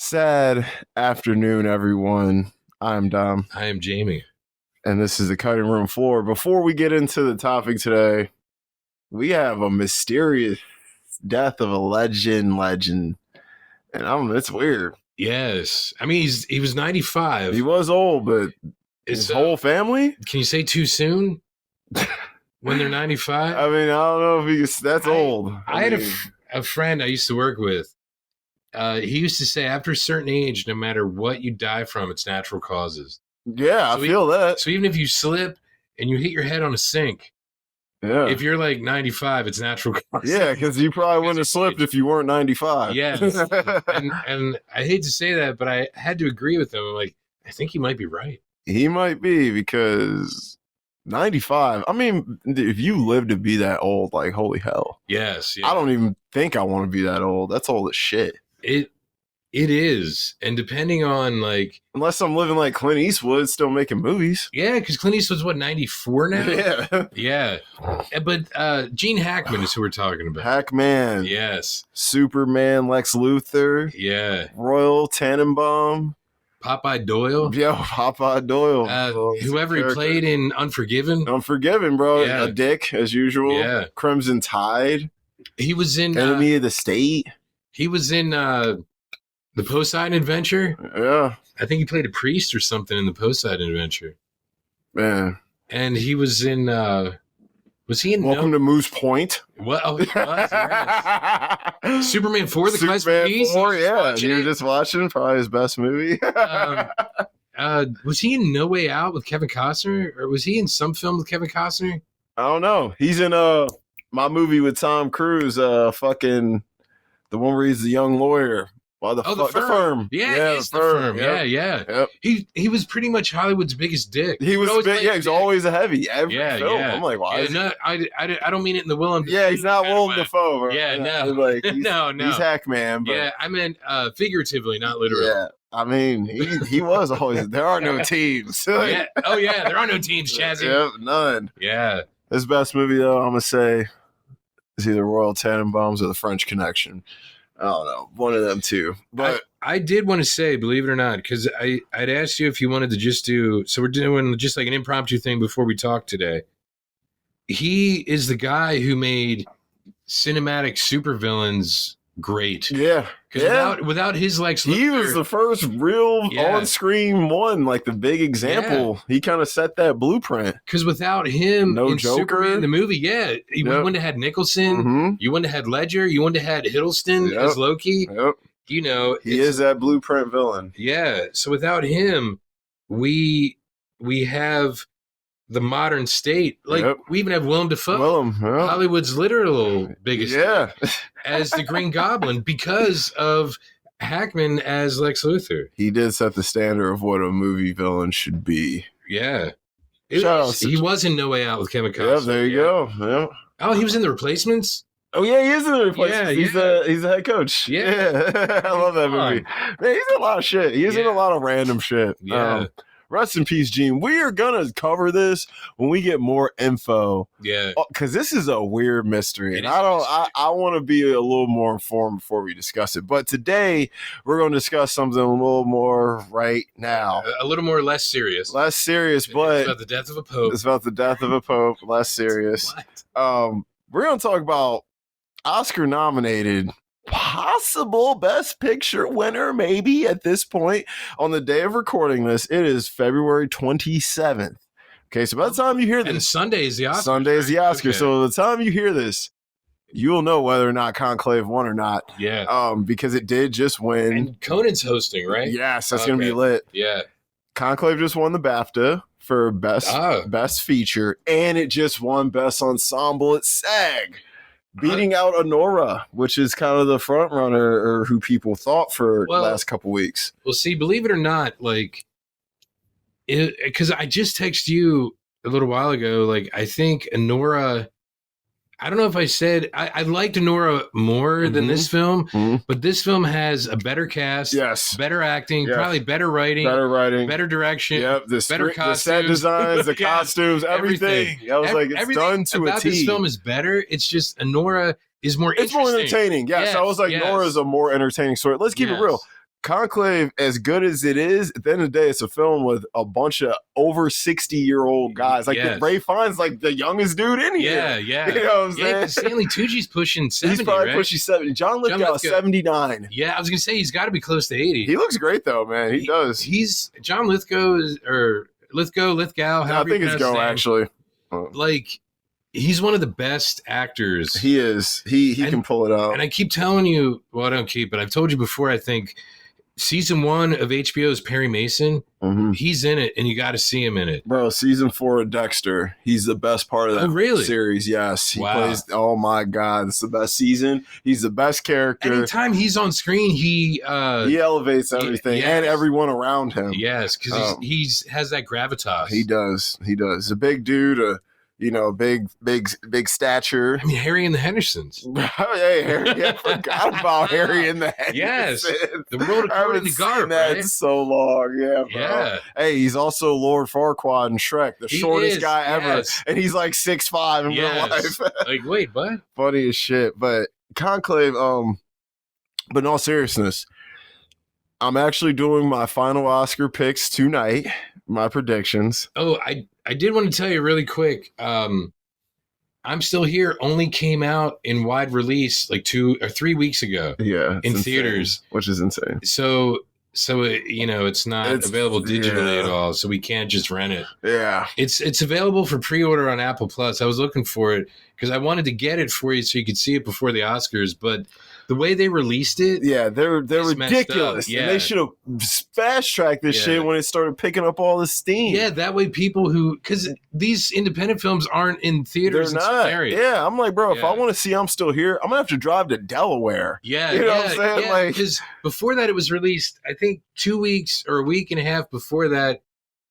Sad afternoon, everyone. I'm Dom, I am Jamie. and this is the cutting room floor. Before we get into the topic today, we have a mysterious death of a legend, and it's weird. Yes. I mean, he was 95. He was old, but his whole family. Can you say too soon when they're 95? I mean, I don't know if that's old. I had a friend I used to work with. He used to say after a certain age, no matter what you die from, it's natural causes. Yeah, I feel that. So even if you slip and you hit your head on a sink, yeah, if you're like 95, it's natural causes. Yeah, because you probably wouldn't have slipped if you weren't 95. Yes. and I hate to say that, but I had to agree with him. I'm like, I think he might be right. He might be, because 95. I mean, if you live to be that old, like, holy hell. Yes. Yeah. I don't even think I want to be that old. That's old as shit. It is. And depending on like, unless I'm living like Clint Eastwood, still making movies. Yeah, because Clint Eastwood's what, 94 now? Yeah. Yeah. But Gene Hackman is who we're talking about. Hackman. Yes. Superman, Lex Luthor. Yeah. Royal Tenenbaum. Popeye Doyle. Yo, Popeye Doyle. Whoever he played in Unforgiven. Unforgiven, bro. Yeah. A dick, as usual. Yeah. Crimson Tide. He was in Enemy of the State. He was in the Poseidon Adventure. Yeah. I think he played a priest or something in the Poseidon Adventure. Man. And he was in was he in Welcome to Moose Point? What? Oh, he was, yes. Superman 4, the Superman classic 4, yeah. You were just watching, probably his best movie. Was he in No Way Out with Kevin Costner? Or was he in some film with Kevin Costner? I don't know. He's in my movie with Tom Cruise, fucking the one where he's the young lawyer. Well, the Firm. Yeah, the Firm. Yep. Yeah. Yep. He was pretty much Hollywood's biggest dick. He was big, yeah, he's always a heavy. Every film. Yeah. I'm like, why? No, I don't mean it in the Willem. Yeah, he's not Willem Dafoe. Bro. Yeah, no. Like, no. He's Hackman. But, yeah, I meant figuratively, not literally. Yeah. I mean, he was always. There are no teams. Yeah. Oh yeah, there are no teams, Chazzy. Yep, none. Yeah. His best movie, though, I'm gonna say, is either Royal Tenenbaums or The French Connection. I don't know, one of them two. But I did want to say, believe it or not, because I'd asked you if you wanted to just do. So we're doing just like an impromptu thing before we talk today. He is the guy who made cinematic supervillains great. Yeah. Because without his Lex Luthor, he was the first real on-screen one, like the big example. Yeah. He kind of set that blueprint. Because without him, no in Joker Superman, the movie, you wouldn't have had Nicholson. Mm-hmm. You wouldn't have had Ledger. You wouldn't have had Hiddleston as Loki. Yep. You know, he is that blueprint villain. Yeah. So without him, we have the modern state. Like we even have Willem Dafoe, Hollywood's literal biggest, as the Green Goblin because of Hackman as Lex Luthor. He did set the standard of what a movie villain should be. Yeah, he was in No Way Out with Kevin Costner. Yeah, there you go. Yeah. Oh, he was in The Replacements. Oh yeah, he is in The Replacements. Yeah, he's the head coach. Yeah. I love that movie. Man, he's in a lot of shit. He's in a lot of random shit. Yeah. Rest in peace, Gene. We are gonna cover this when we get more info. Yeah, because this is a weird mystery, and I want to be a little more informed before we discuss it. But today we're going to discuss something a little more right now, a little more less serious. But it's about the death of a pope. It's about the death of a pope. Less serious. We're going to talk about Oscar-nominated. Possible Best Picture winner, maybe at this point on the day of recording this. It is February 27th. Okay, so by the time you hear this, and Sunday is the Oscar. Sunday is the Oscar. Okay. So by the time you hear this, you'll know whether or not Conclave won or not. Yeah. Because it did just win. And Conan's hosting, right? Yes, that's gonna be lit. Yeah. Conclave just won the BAFTA for best feature, and it just won best ensemble at SAG. Beating out Honora, which is kind of the front runner or who people thought for the last couple weeks. Well, see, believe it or not, like, because I just texted you a little while ago, like, I think Honora, I don't know if I said I liked Honora more than this film, but this film has a better cast, better acting, probably better writing, better direction, better costumes, the set designs, the costumes, everything. I was like, it's done to a T. This film is better. It's just Honora is more. It's more entertaining. Yes, I was like, Nora's a more entertaining story. Let's keep it real. Conclave, as good as it is, at the end of the day, it's a film with a bunch of over 60-year-old guys. Like Ray Fiennes, like the youngest dude in here. Yeah. You know what I'm saying? Stanley Tucci's pushing 70, he's probably right? pushing 70. John Lithgow's 79. Yeah, I was gonna say he's got to be close to 80. He looks great though, man. He does. He's John Lithgow Lithgow. I think it's Go actually. Like, he's one of the best actors. He is. He can pull it out. And I keep telling you, well, I don't keep, but I've told you before. I think season 1 of HBO's Perry Mason, he's in it, and you got to see him in it. Bro, season 4 of Dexter, he's the best part of that series. Yes, he plays. Oh my God, it's the best season. He's the best character. Anytime he's on screen, he elevates everything and everyone around him. Yes, because he's has that gravitas. He does. He's a big dude. Big stature. I mean, Harry and the Hendersons. Hey, Harry, I forgot about Harry and the Hendersons. Yes, the world according to Garp, right? So long, yeah, bro. Yeah. Hey, he's also Lord Farquaad in Shrek, the shortest guy ever, and he's like 6'5" in real life. Like, wait, what? Funny as shit. But Conclave, but in all seriousness, I'm actually doing my final Oscar picks tonight. My predictions. Oh, I did want to tell you really quick. I'm Still Here only came out in wide release like 2 or 3 weeks ago. Yeah, in theaters, which is insane. So it's not available digitally at all, so we can't just rent it. Yeah, it's available for pre-order on Apple Plus. I was looking for it because I wanted to get it for you so you could see it before the Oscars, but the way they released it, they're ridiculous. Yeah. And they should have fast tracked this shit when it started picking up all the steam. Yeah, that way people because these independent films aren't in theaters. They're not. Yeah, I'm like, bro, if I want to see I'm Still Here, I'm gonna have to drive to Delaware. Yeah, you know what I'm saying? Yeah, because before that it was released, I think 2 weeks or a week and a half before that,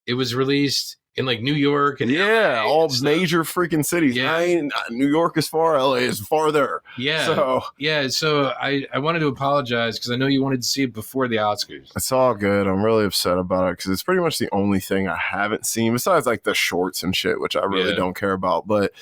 it was released in like New York and LA all major freaking cities. Yeah. New York is far, LA is farther. Yeah. So I wanted to apologize because I know you wanted to see it before the Oscars. It's all good. I'm really upset about it because it's pretty much the only thing I haven't seen besides like the shorts and shit, which I really don't care about. But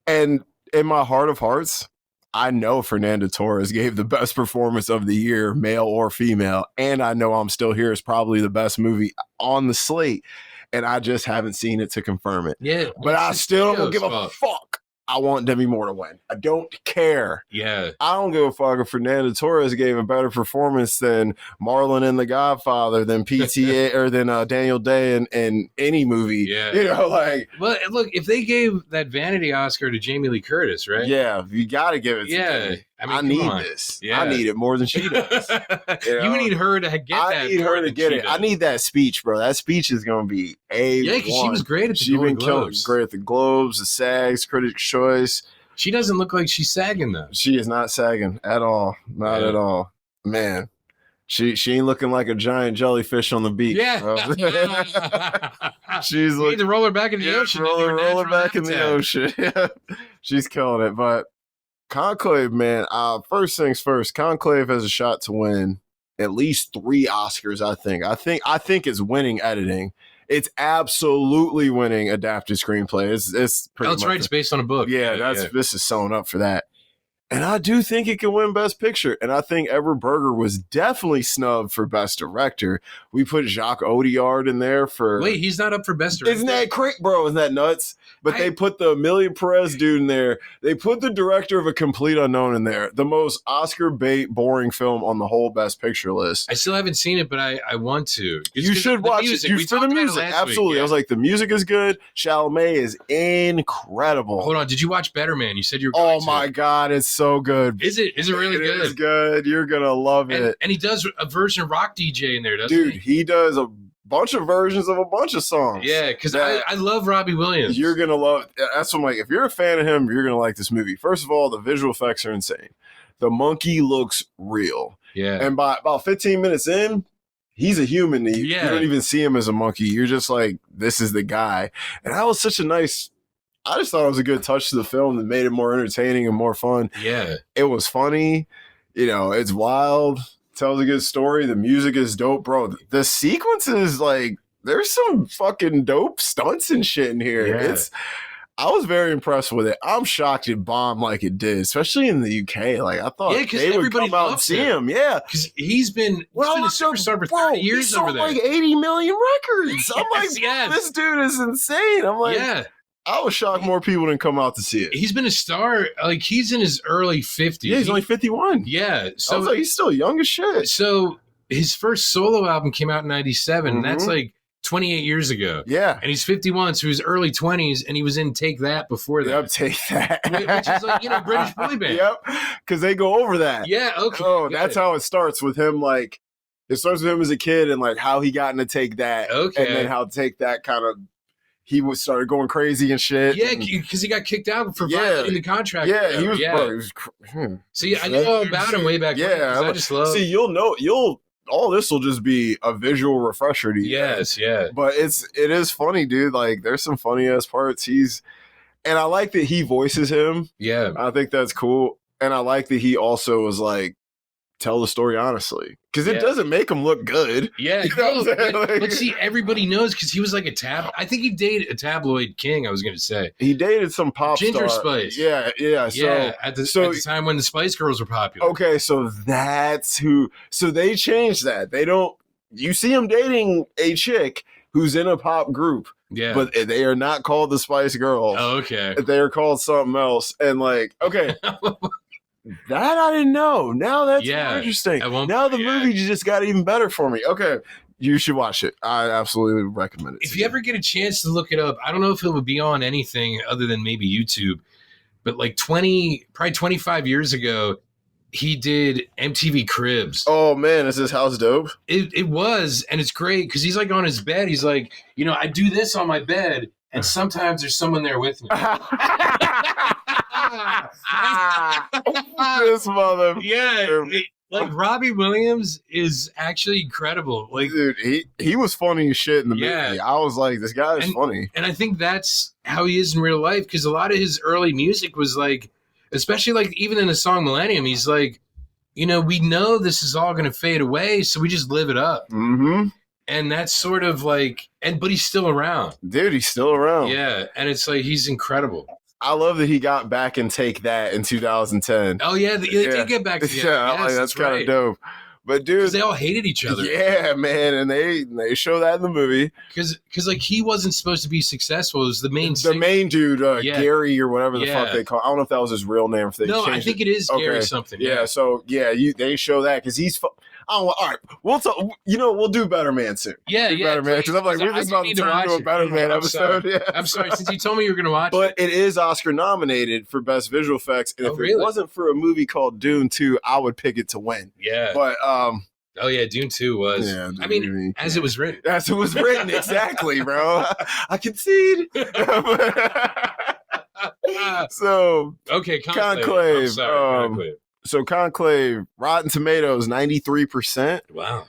and in my heart of hearts, I know Fernando Torres gave the best performance of the year, male or female, and I know I'm Still Here is probably the best movie on the slate. And I just haven't seen it to confirm it. Yeah. But I still don't give a fuck. I want Demi Moore to win. I don't care. Yeah. I don't give a fuck if Fernando Torres gave a better performance than Marlon in The Godfather, than PTA, or than Daniel Day in any movie. Yeah. You know, like. Well, look, if they gave that Vanity Oscar to Jamie Lee Curtis, right? Yeah, you got to give it to Demi. I need this. Yeah. I need it more than she does. You need her to get that. I need her to get it. I need that speech, bro. That speech is going to be Yeah, because she was great at the Golden Globes. Great at the Globes, the SAGs, Critics' Choice. She doesn't look like she's sagging, though. She is not sagging at all. Not at all. Man, she ain't looking like a giant jellyfish on the beach. Yeah. She's like, need to roll her back in the ocean. Roll her back in the ocean. Yeah. She's killing it, but Conclave, man. First things first. Conclave has a shot to win at least 3 Oscars. I think it's winning editing. It's absolutely winning adapted screenplay. It's pretty. That's right. It's based on a book. Yeah, this is sewn up for that. And I do think it can win Best Picture. And I think Edward Berger was definitely snubbed for Best Director. We put Jacques Audiard in there for... Wait, he's not up for Best Director? Isn't that crazy, bro? Isn't that nuts? But they put the Amelia Perez dude in there. They put the director of A Complete Unknown in there. The most Oscar bait, boring film on the whole Best Picture list. I still haven't seen it, but I want to. You should watch it. For the music. Absolutely. I was like, the music is good. Chalamet is incredible. Hold on. Did you watch Better Man? You said you were going to. Oh, my God. It's so good. Is it really good? It's good. You're going to love it. And he does a version of Rock DJ in there, doesn't he? Dude, he does a bunch of versions of a bunch of songs. Yeah, because I love Robbie Williams. You're going to love it. That's what I'm like. If you're a fan of him, you're going to like this movie. First of all, the visual effects are insane. The monkey looks real. Yeah. And by about 15 minutes in, he's a human. You don't even see him as a monkey. You're just like, this is the guy. And that was such a nice... I just thought it was a good touch to the film that made it more entertaining and more fun. Yeah. It was funny. You know, it's wild. Tells a good story. The music is dope, bro. The sequences, like, there's some fucking dope stunts and shit in here. Yeah. I was very impressed with it. I'm shocked it bombed like it did, especially in the UK. Like I thought they would come out and see him. Yeah, because he's been a superstar for 30 years over there. Like 80 million records. I'm like, this dude is insane. I'm like, I was shocked more people didn't come out to see it. He's been a star. Like he's in his early 50s. Yeah, he's only 51. Yeah, so I was like, he's still young as shit. So his first solo album came out in 97. And that's like 28 years ago. Yeah. And he's 51, so he was early 20s, and he was in Take That before that. Yep, Take That. Which is like, British boy band. Yep, because they go over that. Yeah, okay. Oh, that's how it starts with him, like, it starts with him as a kid and, like, how he got into Take That. Okay. And then how Take That kind of, he started going crazy and shit. Yeah, because he got kicked out for violating the contract. Yeah, he was. See, I knew all about him way back then. I just love. See, all this will just be a visual refresher to you. Yes, yeah. But it is funny, dude. Like, there's some funny ass parts. And I like that he voices him. Yeah. I think that's cool. And I like that he also was like, tell the story honestly. Because it doesn't make him look good. Yeah. But see, everybody knows because he was like I think he dated a tabloid king, I was going to say. He dated some pop Ginger star. Spice. Yeah. At the time when the Spice Girls were popular. Okay, so that's who. So they changed that. They don't. You see him dating a chick who's in a pop group. Yeah. But they are not called the Spice Girls. Oh, okay. They are called something else. And like, okay. That I didn't know. Now that's more interesting. Now the movie just got even better for me. Okay. You should watch it. I absolutely recommend it. If you ever get a chance to look it up, I don't know if it would be on anything other than maybe YouTube, but like probably 25 years ago, he did MTV Cribs. Oh man, is this house dope? It was, and it's great because he's like on his bed. He's like, I do this on my bed, and sometimes there's someone there with me. This mother. Yeah. Like Robbie Williams is actually incredible. Like, dude, he was funny as shit in the movie. I was like, this guy is funny. And I think that's how he is in real life because a lot of his early music was like, especially like even in the song Millennium, he's like, we know this is all going to fade away, so we just live it up. Mm-hmm. And that's sort of like, but he's still around. Dude, he's still around. Yeah, and it's like, he's incredible. I love that he got back and Take That in 2010. Oh, yeah, they did get back together. Yeah, yes, that's kind of dope. But dude, they all hated each other. Yeah, man, and they show that in the movie because like he wasn't supposed to be successful. It was the main dude, Gary or whatever the fuck they call. I don't know if that was his real name. If they I think it is Gary something. Yeah, so they show that because he's. Oh, all right. We'll talk. We'll do Better Man soon. Yeah, Better Man because I'm like we're just about to turn into a Better Man episode. Yeah. I'm sorry, since you told me you were going to watch but it is Oscar nominated for Best Visual Effects, and if it wasn't for a movie called Dune 2, I would pick it to win. Yeah, but oh yeah, Dune 2 was. Yeah, I mean, as it was written. As it was written, exactly, bro. I concede. So okay, Conclave. Conclave. So Conclave, Rotten Tomatoes 93%. Wow.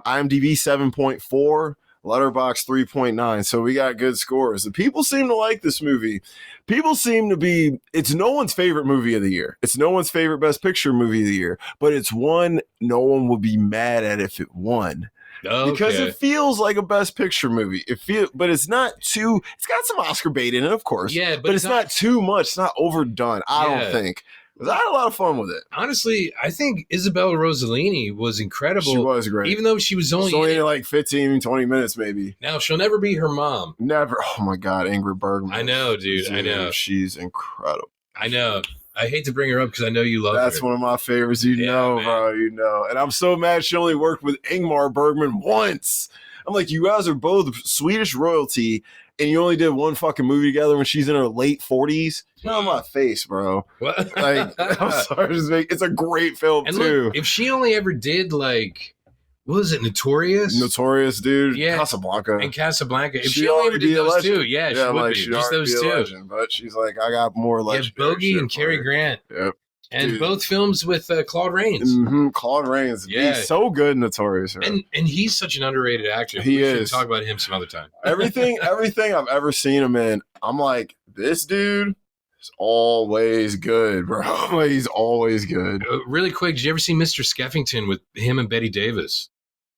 IMDb 7.4, Letterboxd 3.9. So we got good scores. The people seem to like this movie. People seem to be. It's no one's favorite movie of the year. It's no one's favorite Best Picture movie of the year. But it's one no one would be mad at if it won. Okay. Because it feels like a Best Picture movie. But it's not too. It's got some Oscar bait in it, of course. Yeah, but it's not too much. It's not overdone. I don't think. I had a lot of fun with it. Honestly, I think Isabella Rossellini was incredible. She was great. Even though she was only in like 15, 20 minutes maybe. Now, she'll never be her mom. Never. Oh my God, Ingrid Bergman. I know, dude. I know. She's incredible. I know. I hate to bring her up because I know you love her. That's one of my favorites. Bro. And I'm so mad she only worked with Ingmar Bergman once. I'm like, you guys are both Swedish royalty, and you only did one fucking movie together when she's in her late 40s. Not on my face, bro. What? Like, I'm sorry. It's a great film, too. Look, if she only ever did, like, what was it, Notorious? Notorious, dude. Yeah. Casablanca. And Casablanca. If she only ever did those two, she would be. Just those two. Legend, but she's like, I got more legend. Yeah, Bogey and Cary Grant. Yep. And both films with Claude Rains. Mm-hmm. Claude Rains. Yeah. He's so good in Notorious. And he's such an underrated actor. He is. We should talk about him some other time. Everything I've ever seen him in, I'm like, this dude is always good, bro. He's always good. Really quick, did you ever see Mr. Skeffington with him and Betty Davis?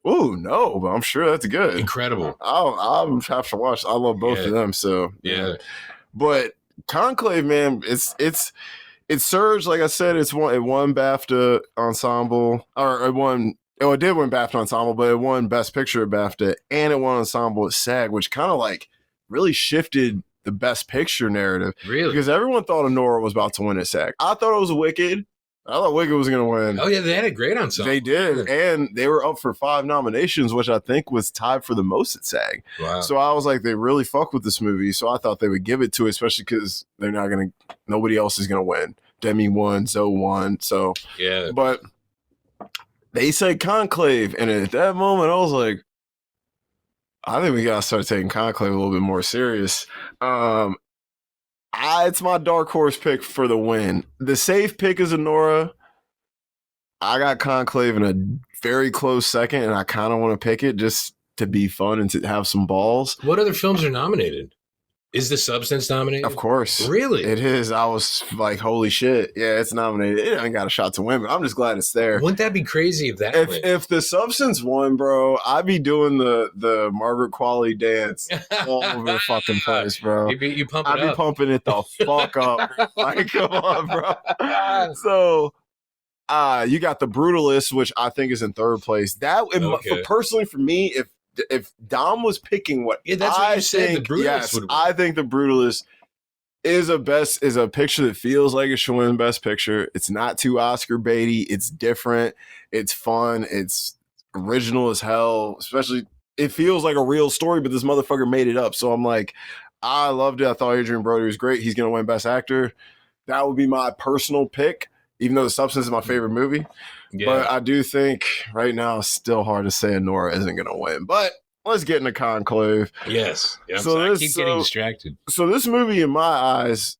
Oh, no, but I'm sure that's good. Incredible. I'll have to watch. I love both of them, so. Yeah. But Conclave, man, it surged. Like I said, it won BAFTA ensemble, or it won. Oh, it did win BAFTA ensemble, but it won Best Picture at BAFTA, and it won ensemble at SAG, which kind of like really shifted the Best Picture narrative. Really? Because everyone thought Honora was about to win at SAG. I thought it was Wicked. I thought Wicked was going to win. Oh yeah, they had a great ensemble. They did, and they were up for 5 nominations, which I think was tied for the most at SAG. Wow. So I was like, they really fuck with this movie. So I thought they would give it to it, especially because nobody else is gonna win. Demi won, Zoe won. So yeah, but they said Conclave, and at that moment, I was like, I think we gotta start taking Conclave a little bit more serious. It's my dark horse pick for the win. The safe pick is Honora. I got Conclave in a very close second, and I kind of want to pick it just to be fun and to have some balls. What other films are nominated? Is The Substance nominated? Of course. Really? It is. I was like, holy shit. Yeah, it's nominated. It ain't got a shot to win, but I'm just glad it's there. Wouldn't that be crazy if that win? If The Substance won, bro, I'd be doing the Margaret Qualley dance all over the fucking place, bro. You pump it I'd up. be pumping it the fuck up. Like, come on, bro. So, you got The Brutalist, which I think is in third place. Personally, for me, if Dom was picking what that's what you said, The Brutalist would win. I think The Brutalist is a picture that feels like it should win Best Picture. It's not too Oscar baity. It's different. It's fun. It's original as hell. Especially, it feels like a real story, but this motherfucker made it up. So I'm like, I loved it. I thought Adrian Brody was great. He's gonna win Best Actor. That would be my personal pick, even though The Substance is my favorite movie. Yeah. But I do think right now it's still hard to say Honora isn't going to win. But let's get into Conclave. Yes. Yeah, I keep getting distracted. So this movie, in my eyes,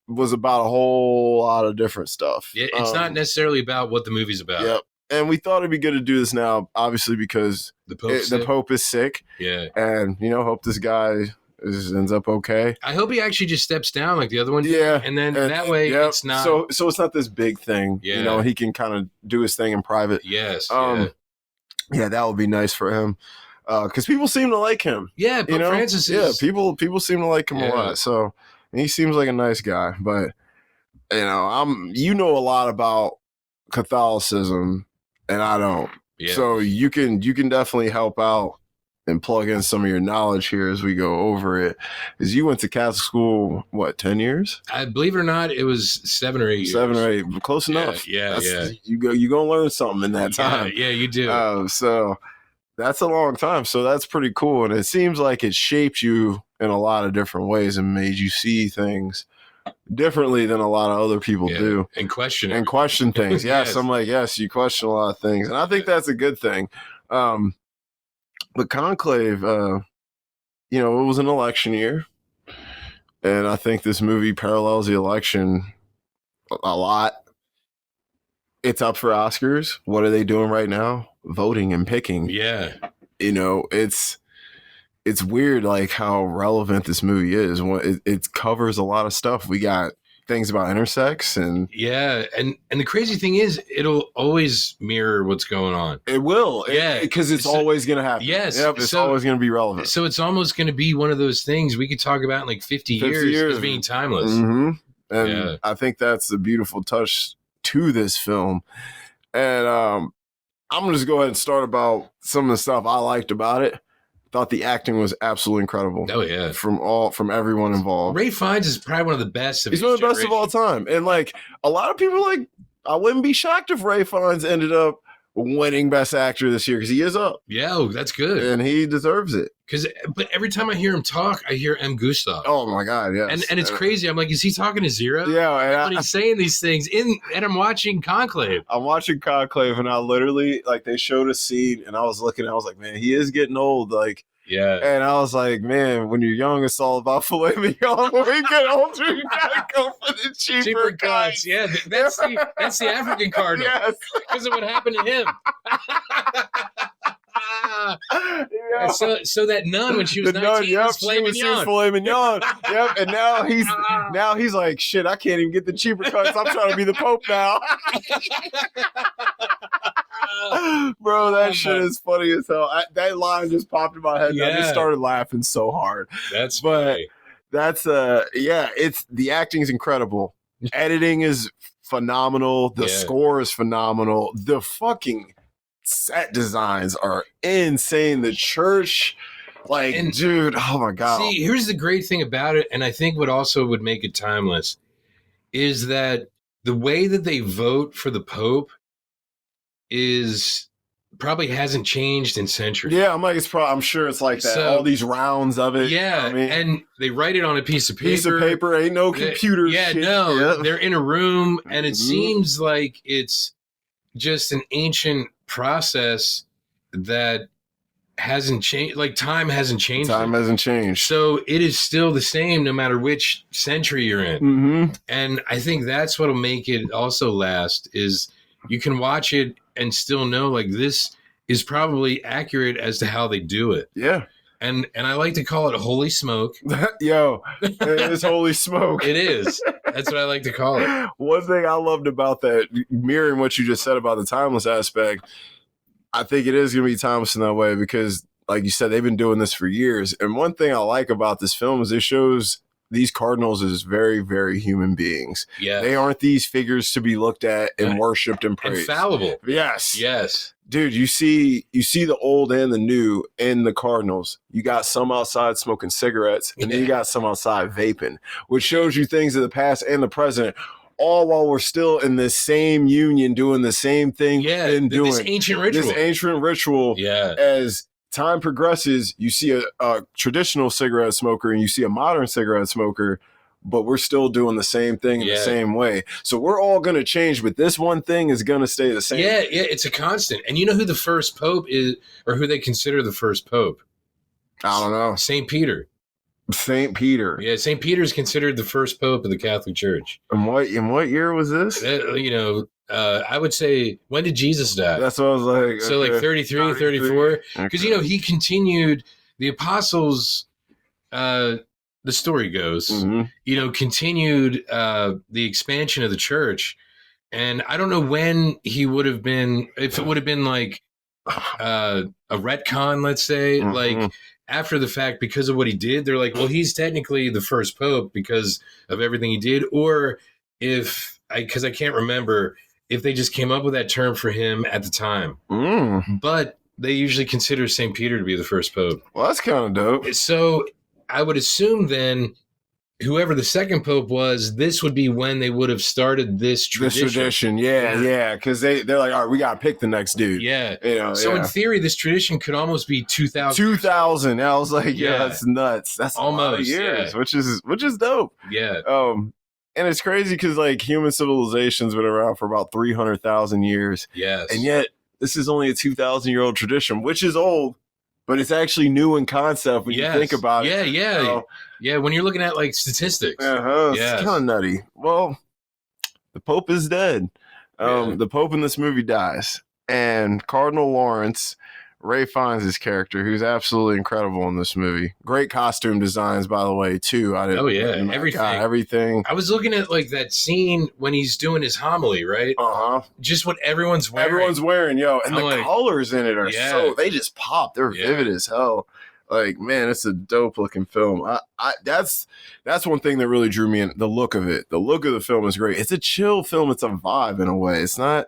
was about a whole lot of different stuff. Yeah, it's not necessarily about what the movie's about. Yep. And we thought it'd be good to do this now, obviously, because the Pope is sick. Yeah. And, hope this guy ends up okay. I hope he actually just steps down like the other one did. Yeah. And then that way it's not. So it's not this big thing. Yeah. He can kind of do his thing in private. Yes. Yeah, that would be nice for him. Because people seem to like him. Yeah, Pope Francis is. Yeah, people seem to like him a lot. So he seems like a nice guy. But you know a lot about Catholicism, and I don't. Yeah. So you can definitely help out and plug in some of your knowledge here as we go over it. Because you went to Catholic school, 10 years? I believe it or not, it was 7 or 8 years. 7 or 8, close enough. Yeah. You gonna learn something in that time. Yeah, you do. So that's a long time. So that's pretty cool. And it seems like it shaped you in a lot of different ways and made you see things differently than a lot of other people do. And question things. Yes, yes. I'm like, yes, you question a lot of things. And I think that's a good thing. But Conclave, it was an election year. And I think this movie parallels the election a lot. It's up for Oscars. What are they doing right now? Voting and picking. Yeah. It's weird, like, how relevant this movie is. It covers a lot of stuff. We got things about intersex and the crazy thing is it'll always mirror what's going on. It will, because it's always going to happen. Yes, it's always going to be relevant. So it's almost going to be one of those things we could talk about in like 50 years as being timeless. Mm-hmm. And I think that's the beautiful touch to this film. And I'm gonna just go ahead and start about some of the stuff I liked about it. Thought the acting was absolutely incredible. Oh yeah, from everyone involved. Ralph Fiennes is probably one of the best. He's one of the best of all time, and like a lot of people, like I wouldn't be shocked if Ralph Fiennes ended up winning Best Actor this year because he is up. Yeah, that's good, and he deserves it. But every time I hear him talk, I hear M. Gustav. Oh my god, yes. And it's crazy. I'm like, is he talking to Zero? Yeah, and he's saying these things and I'm watching Conclave. I'm watching Conclave, and I literally they showed a scene, and I was looking, I was like, man, he is getting old, like. Yeah. And I was like, man, when you're young, it's all about filet mignon. When we get older, you gotta go for the cheaper cuts. Yeah, that's the African cardinal. Yes. Because of what happened to him. Yeah. So that nun, when she was 19, was filet mignon. Yep. And now he's like, shit, I can't even get the cheaper cuts. I'm trying to be the Pope now. Bro, that shit is funny as hell. That line just popped in my head. And I just started laughing so hard. That's funny. That's yeah, it's the acting is incredible. Editing is phenomenal. The score is phenomenal. The fucking set designs are insane. The church, like, and, dude, oh my god. See, here's the great thing about it, and I think what also would make it timeless is that the way that they vote for the Pope is probably hasn't changed in centuries. Yeah, I'm like, I'm sure it's like that. So, all these rounds of it. Yeah, and they write it on a piece of paper. Piece of paper, ain't no computer. Yeah, shit. No, they're in a room, and it seems like it's just an ancient process that hasn't changed. Like time hasn't changed. Time hasn't changed. So it is still the same no matter which century you're in. And I think that's what'll make it also last is you can watch it and still know like this is probably accurate as to how they do it. Yeah. And I like to call it holy smoke. Yo, it is holy smoke. It is. That's what I like to call it. One thing I loved about that, mirroring what you just said about the timeless aspect, I think it is going to be timeless in that way because, like you said, they've been doing this for years. And one thing I like about this film is it shows these cardinals as very, very human beings. Yeah. They aren't these figures to be looked at and worshipped and praised. Infallible. Yes. Yes. Dude, you see the old and the new in the Cardinals. You got some outside smoking cigarettes, and then you got some outside vaping, which shows you things of the past and the present, all while we're still in this same union doing the same thing. Yeah, and doing this ancient ritual. This ancient ritual. Yeah. As time progresses, you see a traditional cigarette smoker and you see a modern cigarette smoker, but we're still doing the same thing in the same way. So we're all going to change, but this one thing is going to stay the same. Yeah, it's a constant. And you know who the first pope is, or who they consider the first pope? I don't know. St. Peter. St. Peter. Yeah, St. Peter is considered the first pope of the Catholic Church. And what year was this? I would say, when did Jesus die? That's what I was like. So like 33, 34? Because, he continued, the apostles, the story goes, continued the expansion of the church. And I don't know when he would have been, if it would have been like a retcon, let's say, like after the fact, because of what he did, they're like, well, he's technically the first pope because of everything he did. Or because I can't remember if they just came up with that term for him at the time. But they usually consider St. Peter to be the first pope. Well, that's kind of dope. So I would assume then, whoever the second pope was, this would be when they would have started this tradition. Yeah, because they're like, all right, we got to pick the next dude. Yeah. So in theory, this tradition could almost be 2,000. 2,000. I was like, that's nuts. That's almost a lot of years, which is dope. Yeah. And it's crazy because like human civilization's been around for about 300,000 years. Yes. And yet this is only a 2,000-year-old tradition, which is old. But it's actually new in concept when you think about it. Yeah, when you're looking at like statistics. It's kind of nutty. Well, the Pope is dead. The Pope in this movie dies. And Cardinal Lawrence, Ray Fiennes' character, who's absolutely incredible in this movie. Great costume designs, by the way, too. Everything. I was looking at like that scene when he's doing his homily, right? Just what everyone's wearing. And the colors in it are they just pop. They're vivid as hell. Like, man, it's a dope looking film. That's one thing that really drew me in. The look of it. The look of the film is great. It's a chill film. It's a vibe in a way. It's not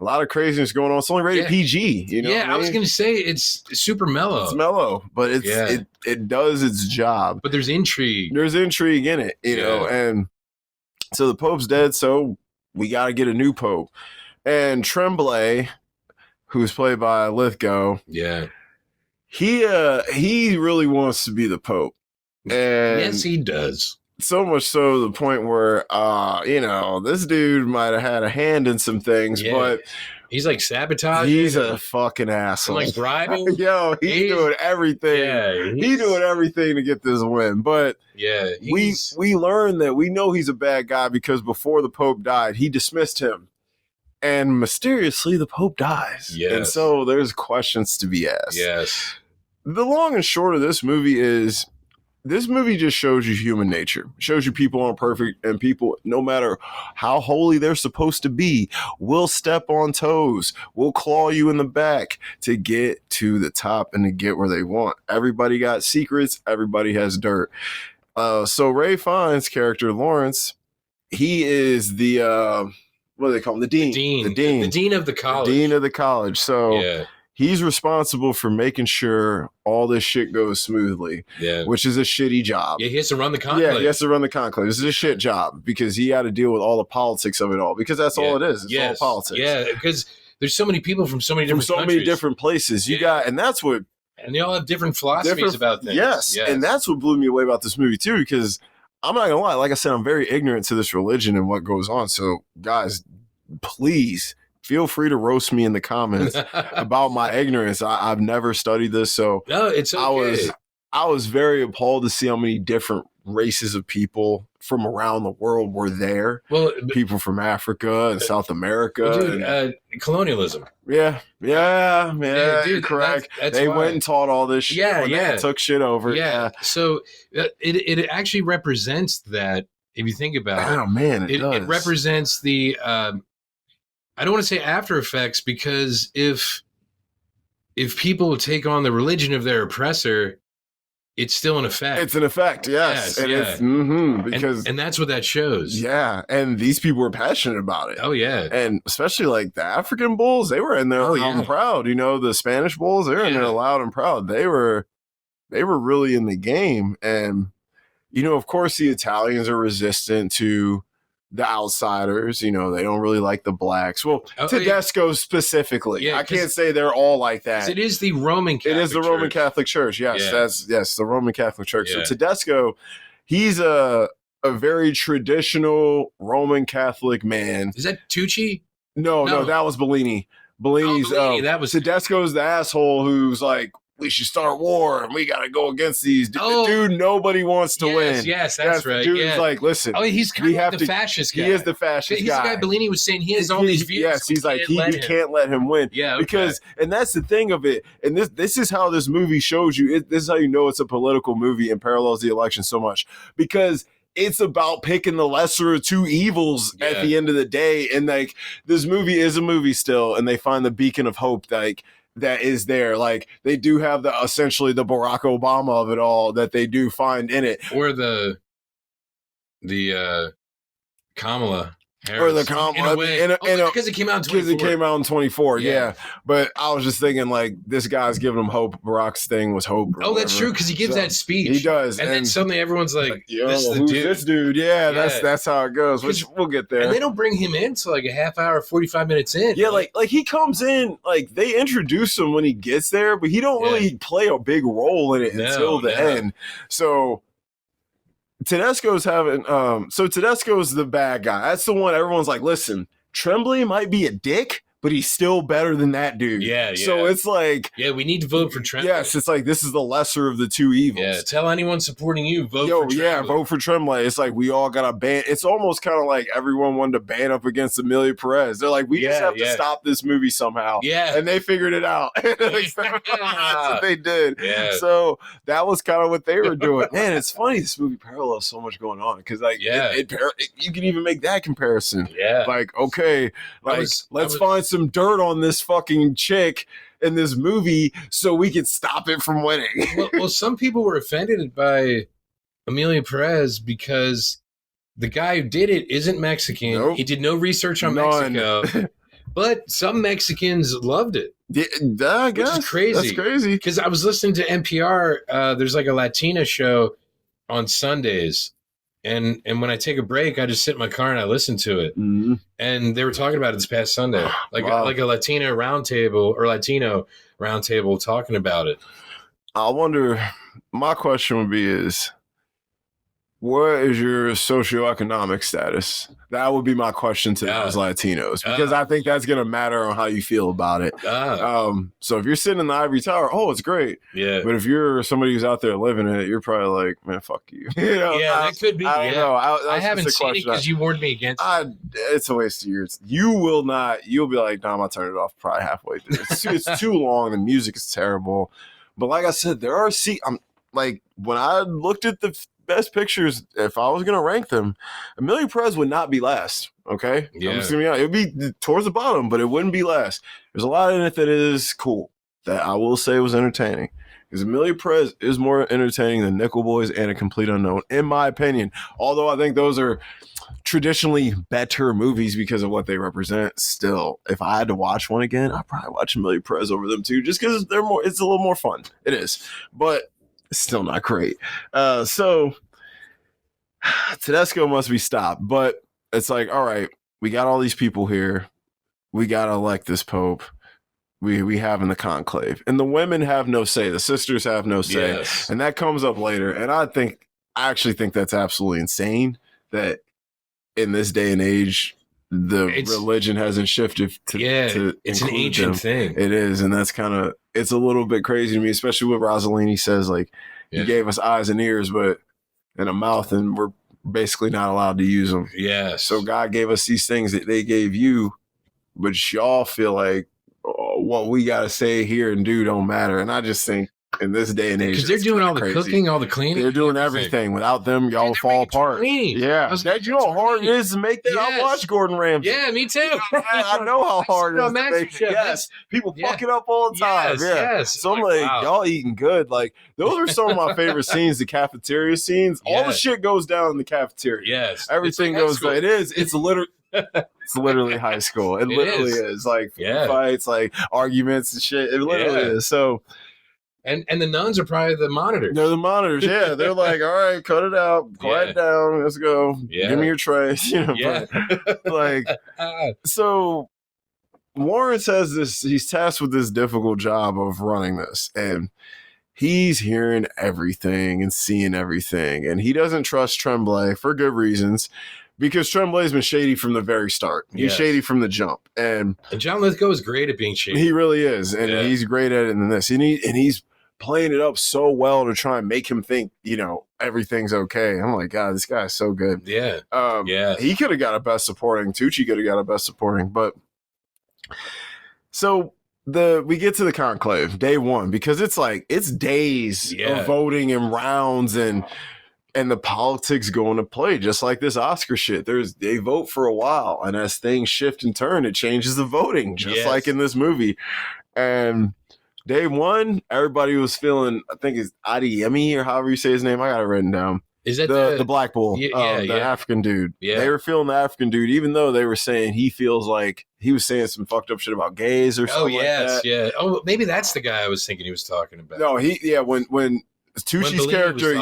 a lot of craziness going on. It's only rated PG. I was gonna say it's super mellow. It's mellow, but it does its job. But there's intrigue. There's intrigue in it, know. And so the Pope's dead, so we got to get a new Pope. And Tremblay, who's played by Lithgow, he really wants to be the Pope. And yes, he does. So much so to the point where, this dude might have had a hand in some things, but he's like sabotaging. He's a fucking asshole. Like bribing. He's doing everything. Yeah, he's doing everything to get this win. But we learn that we know he's a bad guy because before the Pope died, he dismissed him. And mysteriously, the Pope dies. Yes. And so there's questions to be asked. Yes. The long and short of this movie is, this movie just shows you human nature. It shows you people aren't perfect, and people, no matter how holy they're supposed to be, will step on toes, will claw you in the back to get to the top and to get where they want. Everybody got secrets. Everybody has dirt. So Ray Fiennes' character Lawrence, he is the what do they call him? The dean. The dean of the college. The dean of the college. So Yeah. he's responsible for making sure all this shit goes smoothly. Yeah. Which is a shitty job. Yeah, he has to run the conclave. Yeah, he has to run the conclave. This is a shit job because he had to deal with all the politics of it all. Because that's all it is. It's all politics. Yeah, because there's so many people from so many different many different places. You got, and that's what. And they all have different philosophies about things. Yes, and that's what blew me away about this movie too. Because I'm not gonna lie, like I said, I'm very ignorant to this religion and what goes on. So, guys, please feel free to roast me in the comments about my ignorance. I've never studied this, so no, it's okay. I was very appalled to see how many different races of people from around the world were there. Well, people from Africa and South America. Well, dude, colonialism. Yeah, dude, correct. That's they went and taught all this shit. Yeah. Took shit over. Yeah. So it actually represents that. If you think about it, oh man, it does. It represents the. I don't want to say after effects because if people take on the religion of their oppressor, it's still an effect. It's an effect, yes. Because and that's what that shows. Yeah, and these people were passionate about it. Oh yeah, and especially like the African bulls, they were in there loud and proud. You know, the Spanish bulls, they were in there loud and proud. They were really in the game, and you know, of course, the Italians are resistant to the outsiders. You know, they don't really like the blacks. Well, Tedesco specifically. Yeah, I can't say they're all like that. It is the Roman Catholic Church. It is the Roman Catholic Church. Yes, that's the Roman Catholic Church. Yeah. So Tedesco, he's a very traditional Roman Catholic man. Is that Tucci? No, that was Bellini. Bellini's that was Tedesco's the asshole who's like, we should start war and we got to go against these. Dude, nobody wants to win. Yes, that's right. Dude's like, listen. Oh, he's kind of the fascist guy. He is the fascist guy. He's the guy Bellini was saying he has all these views. Yes, he's like, you can't let him win. Yeah, because, and that's the thing of it. And this is how this movie shows you. This is how you know it's a political movie and parallels the election so much. Because it's about picking the lesser of two evils at the end of the day. And like, this movie is a movie still. And they find the beacon of hope that is there. Like, they do have essentially the Barack Obama of it all that they do find in it. Or the Kamala Harris. Or the Kamala. Because it came out in 24. Because it came out in 24, yeah. But I was just thinking, like, this guy's giving them hope. Barack's thing was hope. Oh, that's true, because he gives that speech. He does. And then suddenly everyone's like, yo, this dude? Yeah, that's how it goes, which we'll get there. And they don't bring him in till like a half hour, 45 minutes in. Yeah, like he comes in, like, they introduce him when he gets there, but he don't really play a big role in it until the end. So Tedesco's having so Tedesco's the bad guy. That's the one everyone's like, listen, Tremblay might be a dick, but he's still better than that dude. Yeah. So it's like, we need to vote for Tremblay. Yes, it's like this is the lesser of the two evils. Yeah, tell anyone supporting you, vote for Tremblay. Yeah, vote for Tremblay. It's like we all got to ban. It's almost kind of like everyone wanted to ban up against Amelia Perez. They're like, we just have to stop this movie somehow. Yeah. And they figured it out. That's what they did. Yeah. So that was kind of what they were doing. Man, it's funny. This movie parallels so much going on because, like, you can even make that comparison. Yeah. Like, okay, like, let's find some dirt on this fucking chick in this movie so we can stop it from winning. well, some people were offended by Amelia Perez because the guy who did it isn't Mexican. Nope. He did no research on Mexico. But some Mexicans loved it. Yeah, I guess. Which is crazy. That's crazy. Because I was listening to NPR. There's like a Latina show on Sundays. And when I take a break, I just sit in my car and I listen to it. Mm-hmm. And they were talking about it this past Sunday, like a Latino roundtable or Latino roundtable talking about it. I wonder. My question would be: what is your socioeconomic status? That would be my question to those Latinos, because I think that's going to matter on how you feel about it. So if you're sitting in the ivory tower, it's great. Yeah. But if you're somebody who's out there living in it, you're probably like, man, fuck you. That could be. I don't know. I haven't seen it because you warned me against it. It's a waste of years. You will not. You'll be like, nah, I'm going to turn it off probably halfway through. It's too long. The music is terrible. But like I said, there are when I looked at the best pictures, if I was going to rank them, Amelia Perez would not be last. Okay. Yeah. I'm just gonna be honest. It would be towards the bottom, but it wouldn't be last. There's a lot in it that is cool. that I will say was entertaining. Because Amelia Perez is more entertaining than Nickel Boys and A Complete Unknown, in my opinion. Although I think those are traditionally better movies because of what they represent. Still, if I had to watch one again, I'd probably watch Amelia Perez over them too, just because they're more. It's a little more fun. It is, but it's still not great. So Tedesco must be stopped. But it's like, all right, we got all these people here. We gotta elect this pope. We have in the conclave, and the women have no say. The sisters have no say, Yes. and that comes up later. And I actually think that's absolutely insane that in this day and age, religion hasn't shifted to it's an include ancient them. thing. It is, and that's it's a little bit crazy to me, especially what Rossellini says. Like, he gave us eyes and ears, but and a mouth, and we're basically not allowed to use them. Yes. So God gave us these things that they gave you, but y'all feel like what we got to say here and do don't matter. And I just think in this day and age, because they're doing all the crazy. cooking, all the cleaning, they're doing everything. Without them, y'all will fall apart. Yeah, you know how hard it is to make that. I watch Gordon Ramsay. Yeah, me too. I know how hard it is to make it. Yes, people fuck it up all the time. Yes. So I'm like, y'all eating good. Like, those are some of my favorite scenes, the cafeteria scenes. All the shit goes down in the cafeteria. Yes, everything goes down. It is. It's literally high school. It literally is. Like fights, like arguments and shit. It literally is. So. And the nuns are probably the monitors. They're the monitors, yeah. They're like, all right, cut it out, quiet down, let's go. Yeah. Give me your tray. But, like, so Warren says this, he's tasked with this difficult job of running this, and he's hearing everything and seeing everything, and he doesn't trust Tremblay for good reasons. Because Tremblay's been shady from the very start. He's shady from the jump. And John Lithgow is great at being shady. He really is. And he's great at it in this. And he's playing it up so well to try and make him think, everything's okay. I'm like, God, this guy is so good. Yeah. He could have got a best supporting. Tucci could have got a best supporting. But so we get to the conclave, day one, because it's days of voting and rounds and the politics go into play, just like this Oscar shit. They vote for a while, and as things shift and turn, it changes the voting, just like in this movie. And day one, everybody was feeling, I think it's Adeyemi or however you say his name. I got it written down. Is that the black bull, the African dude? Yeah. They were feeling the African dude, even though they were saying he feels like he was saying some fucked up shit about gays or something. like that. Yeah. Oh, maybe that's the guy I was thinking he was talking about. No, when Tucci's character,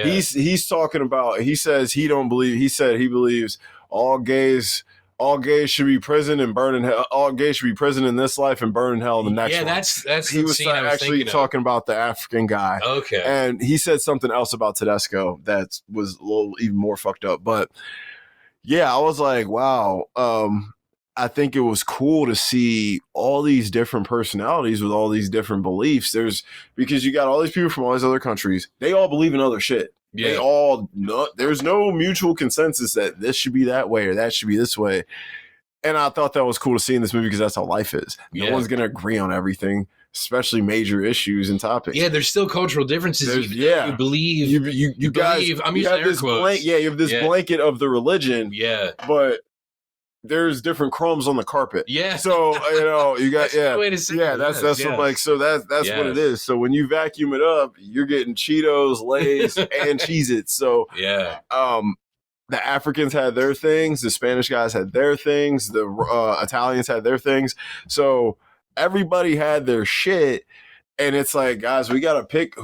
he's talking about. He says he don't believe. He said he believes all gays should be prison and burn in hell. All gays should be prison in this life and burn in hell the next. Yeah, one. That's he was actually talking about the African guy. Okay, and he said something else about Tedesco that was a little even more fucked up. But yeah, I was like, wow. I think it was cool to see all these different personalities with all these different beliefs. Because you got all these people from all these other countries. They all believe in other shit. Yeah. They all know, there's no mutual consensus that this should be that way or that should be this way. And I thought that was cool to see in this movie because that's how life is. No one's going to agree on everything, especially major issues and topics. Yeah, there's still cultural differences. You believe. You guys, believe. I'm using air quotes. You have this blanket of the religion. Yeah. But there's different crumbs on the carpet. Yeah. So, you got, that's what, like, so that's what it is. So when you vacuum it up, you're getting Cheetos, Lay's, and Cheez-Its. So, the Africans had their things. The Spanish guys had their things. The Italians had their things. So everybody had their shit. And it's like, guys, we got to pick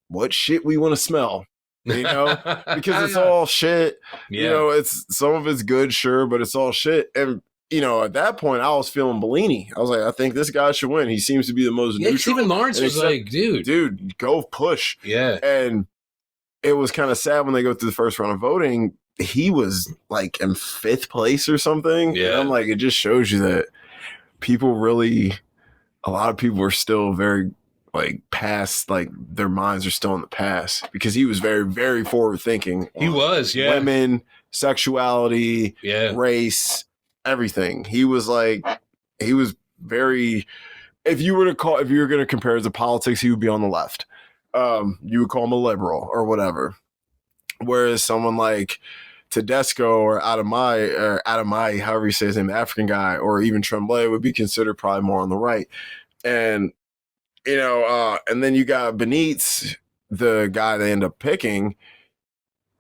what shit we want to smell. Because it's all shit. It's some of it's good, sure, but it's all shit. And at that point, I was feeling Bellini. I was like, I think this guy should win. He seems to be the most neutral. Stephen Lawrence was like, dude, go push. Yeah. And it was kind of sad when they go through the first round of voting. He was like in 5th place or something. Yeah. And I'm like, it just shows you that a lot of people are still very past, their minds are still in the past, because he was very, very forward thinking. He was, women, sexuality, race, everything. He was very, if you were going to compare it to politics, he would be on the left. You would call him a liberal or whatever. Whereas someone like Tedesco or Adamai, however you say his name, the African guy, or even Tremblay would be considered probably more on the right. And, and then you got Benitez, the guy they end up picking.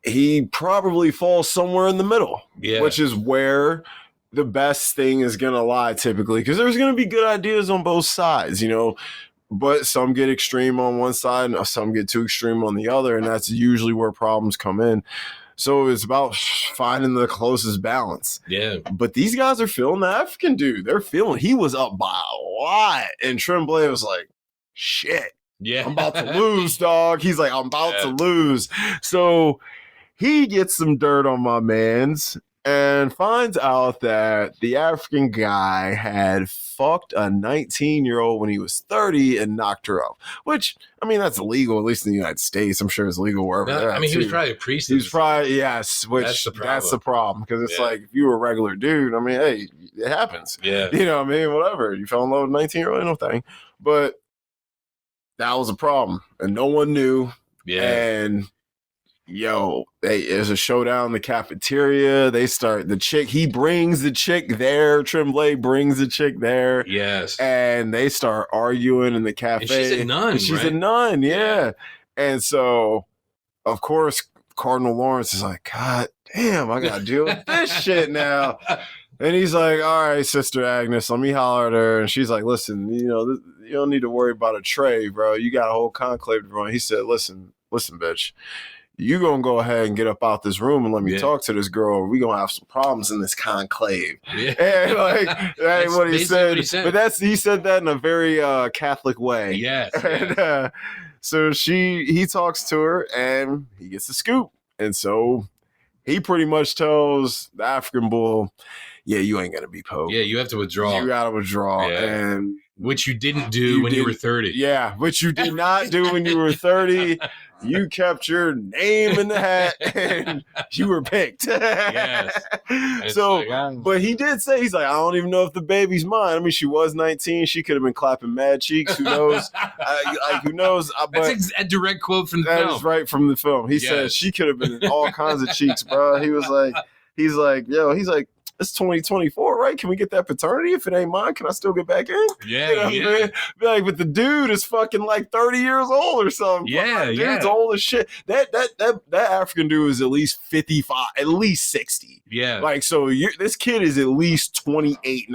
He probably falls somewhere in the middle, which is where the best thing is going to lie typically, because there's going to be good ideas on both sides, but some get extreme on one side and some get too extreme on the other. And that's usually where problems come in. So it's about finding the closest balance. Yeah. But these guys are feeling the African dude. They're feeling he was up by a lot. And Tremblay was like, shit. Yeah. I'm about to lose, dog. He's like, I'm about to lose. So he gets some dirt on my mans and finds out that the African guy had fucked a 19-year-old when he was 30 and knocked her up. Which, I mean, that's illegal, at least in the United States. I'm sure it's legal wherever they're at, he was probably a priest. He was probably, yes, which that's the problem. Because it's like, if you were a regular dude, I mean, hey, it happens. Yeah. You know what I mean? Whatever. You fell in love with a 19-year-old, no thing. But that was a problem. And no one knew. Yeah. And there's a showdown in the cafeteria. They start he brings the chick there. Tremblay brings the chick there. Yes. And they start arguing in the cafe. And she's a nun. She's a nun, yeah. And so, of course, Cardinal Lawrence is like, God damn, I got to deal with this shit now. And he's like, all right, Sister Agnes, let me holler at her. And she's like, listen, you don't need to worry about a tray, bro. You got a whole conclave to run. He said, listen, bitch. You gonna go ahead and get up out this room and let me talk to this girl. We gonna have some problems in this conclave. Yeah. And that ain't what he said. But he said that in a very Catholic way. Yes. And so he talks to her and he gets the scoop. And so he pretty much tells the African bull, yeah, you ain't gonna be Pope. Yeah, you have to withdraw. You gotta withdraw. Yeah. And which you didn't do when you were 30. Yeah, which you did not do when you were 30. You kept your name in the hat and you were picked. Yes. So, but he did say, he's like, I don't even know if the baby's mine. I mean, she was 19. She could have been clapping mad cheeks. Who knows? Who knows? But that's a direct quote from the film. That is right from the film. He said she could have been in all kinds of cheeks, bro. He's like, it's 2024, right? Can we get that paternity? If it ain't mine, can I still get back in? Yeah, Be like, but the dude is fucking like 30 years old or something. Yeah, Dude's old as shit. That African dude is at least 55, at least 60. Yeah. Like, so this kid is at least 28,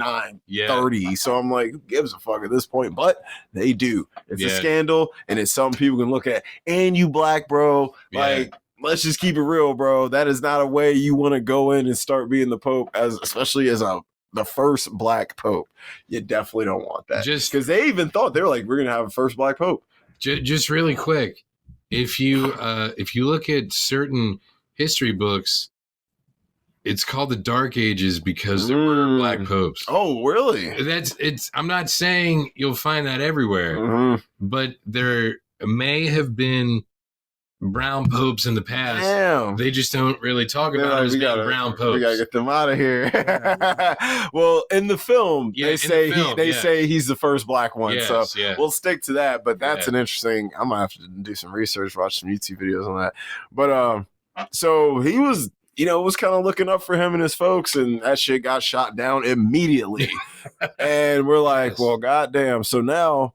30. So I'm like, who gives a fuck at this point? But they do. It's a scandal, and it's something people can look at. And you black, bro. Like, let's just keep it real, bro. That is not a way you want to go in and start being the Pope, especially as the first black Pope. You definitely don't want that. Just because they even thought, they were like, we're gonna have a first black Pope. Just really quick, if you look at certain history books, it's called the Dark Ages because there were black popes. Oh, really? I'm not saying you'll find that everywhere, but there may have been brown popes in the past. Damn. They just don't really talk about them as being brown popes. We gotta get them out of here. Well, in the film, they say he's the first black one. Yes, so we'll stick to that. But that's an interesting. I might have to do some research, watch some YouTube videos on that. But so he was, it was kind of looking up for him and his folks, and that shit got shot down immediately. And we're like, well, goddamn. So now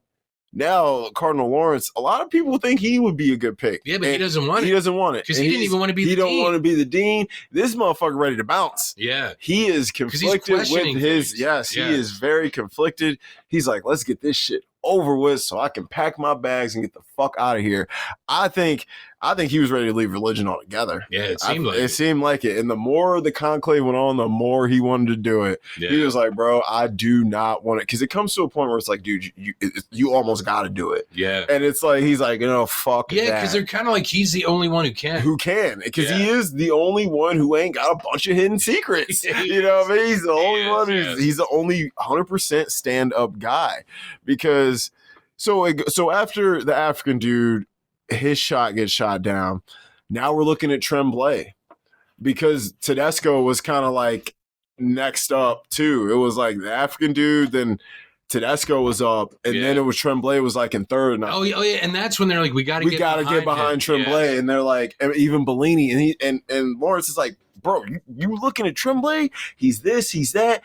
Cardinal Lawrence, a lot of people think he would be a good pick. Yeah, but he doesn't want it. He doesn't want it. Because he didn't even want to be the dean. He don't want to be the dean. This motherfucker ready to bounce. Yeah. He is conflicted with his, things. He is very conflicted. He's like, let's get this shit over with so I can pack my bags and get the fuck out of here. I think he was ready to leave religion altogether. Yeah, it seemed like it. And the more the conclave went on, the more he wanted to do it. Yeah. He was like, bro, I do not want it. Because it comes to a point where it's like, dude, you almost got to do it. Yeah. And it's like, he's like, fuck that. Yeah, because they're kind of like, he's the only one who can. Because he is the only one who ain't got a bunch of hidden secrets. You know what I mean? He's the only one he's the only 100% stand-up guy. Because so after the African dude, his shot gets shot down. Now we're looking at Tremblay, because Tedesco was kind of like next up too. It was like the African dude, then Tedesco was up, and then it was Tremblay was like in third. And oh yeah, and that's when they're like, we got to get behind Tremblay, and they're like, and even Bellini, and Lawrence is like, bro, you looking at Tremblay? He's this, he's that.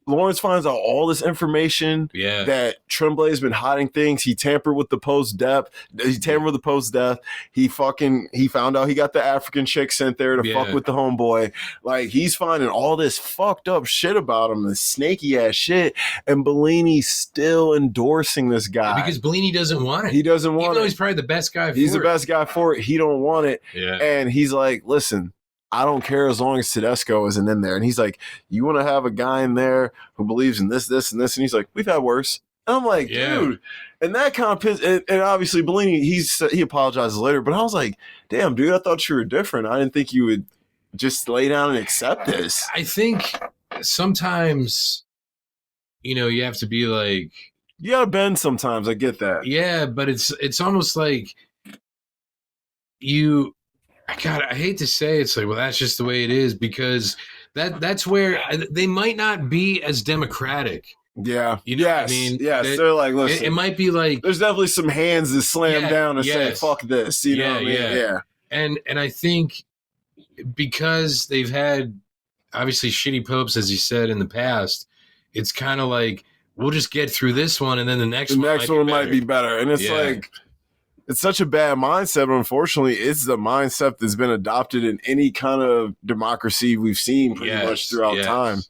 Lawrence finds out all this information that Tremblay's been hiding things. He tampered with the post-death. He tampered with the post-death. He found out he got the African chick sent there to fuck with the homeboy. Like, he's finding all this fucked up shit about him, this snaky ass shit. And Bellini's still endorsing this guy. Because Bellini doesn't want it. He doesn't want it. Even though he's probably the best guy for it. He's the best guy for it. He don't want it. Yeah. And he's like, listen, I don't care as long as Tedesco isn't in there. And he's like, you want to have a guy in there who believes in this, this, and this? And he's like, we've had worse. And I'm like, dude. And that kind of pissed. And obviously, Bellini, he apologizes later. But I was like, damn, dude, I thought you were different. I didn't think you would just lay down and accept this. I think sometimes, you have to be like. You got to bend sometimes. I get that. Yeah, but it's almost like I hate to say it's like, well, that's just the way it is, because that's where they might not be as democratic. Yeah. What I mean? Yes. They're like, listen. It might be like there's definitely some hands that slam down and say, fuck this. You know what I mean? Yeah. And I think because they've had obviously shitty popes, as you said, in the past, it's kind of like, we'll just get through this one and then the next one might be better. And it's like, it's such a bad mindset, but unfortunately, it's the mindset that's been adopted in any kind of democracy we've seen pretty much throughout time.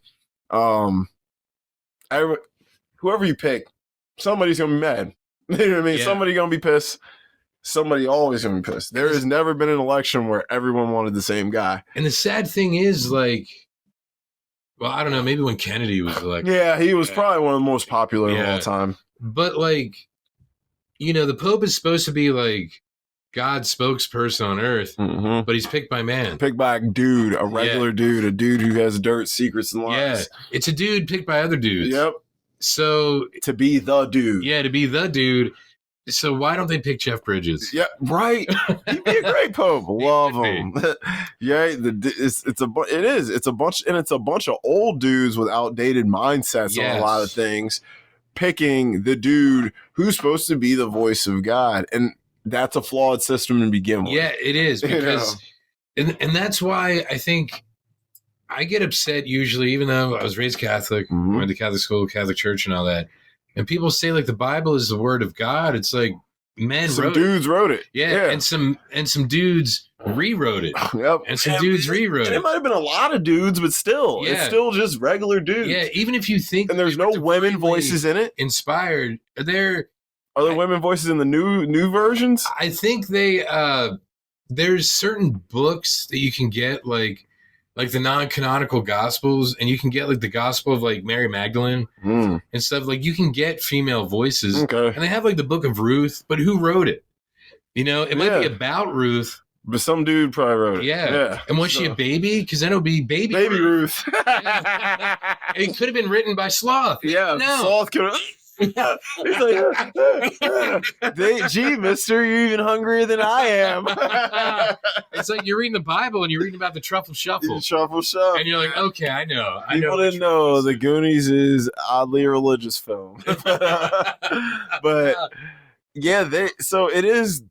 Whoever you pick, somebody's gonna be mad. You know what I mean? Somebody's gonna be pissed. Somebody always gonna be pissed. There has never been an election where everyone wanted the same guy. And the sad thing is, like, well, I don't know, maybe when Kennedy was elected. Yeah, he was probably one of the most popular of all time. But like, the Pope is supposed to be like God's spokesperson on earth, but he's picked by man. Picked by a dude, a regular dude, a dude who has dirt, secrets, and lies. Yeah, it's a dude picked by other dudes. Yep. So to be the dude. Yeah, to be the dude. So why don't they pick Jeff Bridges? Yeah, right. He'd be a great Pope. Love him. It's a bunch of old dudes with outdated mindsets on a lot of things, picking the dude who's supposed to be the voice of God, and that's a flawed system to begin with. Yeah, it is, because and that's why I think I get upset usually, even though I was raised Catholic, went to Catholic school, Catholic church, and all that. And people say like the Bible is the word of God. It's like some dudes wrote it. Yeah, and some dudes rewrote it. Yep. And some dudes rewrote it. It might have been a lot of dudes, but still, it's still just regular dudes. Yeah, even if you think, and there's no women voices in it. Inspired, are there women voices in the new versions? I think there's certain books that you can get like the non-canonical gospels, and you can get like the gospel of like Mary Magdalene and stuff. Like, you can get female voices, and they have like the Book of Ruth, but who wrote it? It might be about Ruth, but some dude probably wrote it. Yeah. And was she a baby? Because then it'll be baby Ruth. It could have been written by Sloth. Yeah, no. Sloth could have. He's like, gee, mister, you're even hungrier than I am. It's like you're reading the Bible and you're reading about the truffle shuffle. And you're like, okay, I know. People didn't know the Goonies is oddly religious film. But yeah, so it is.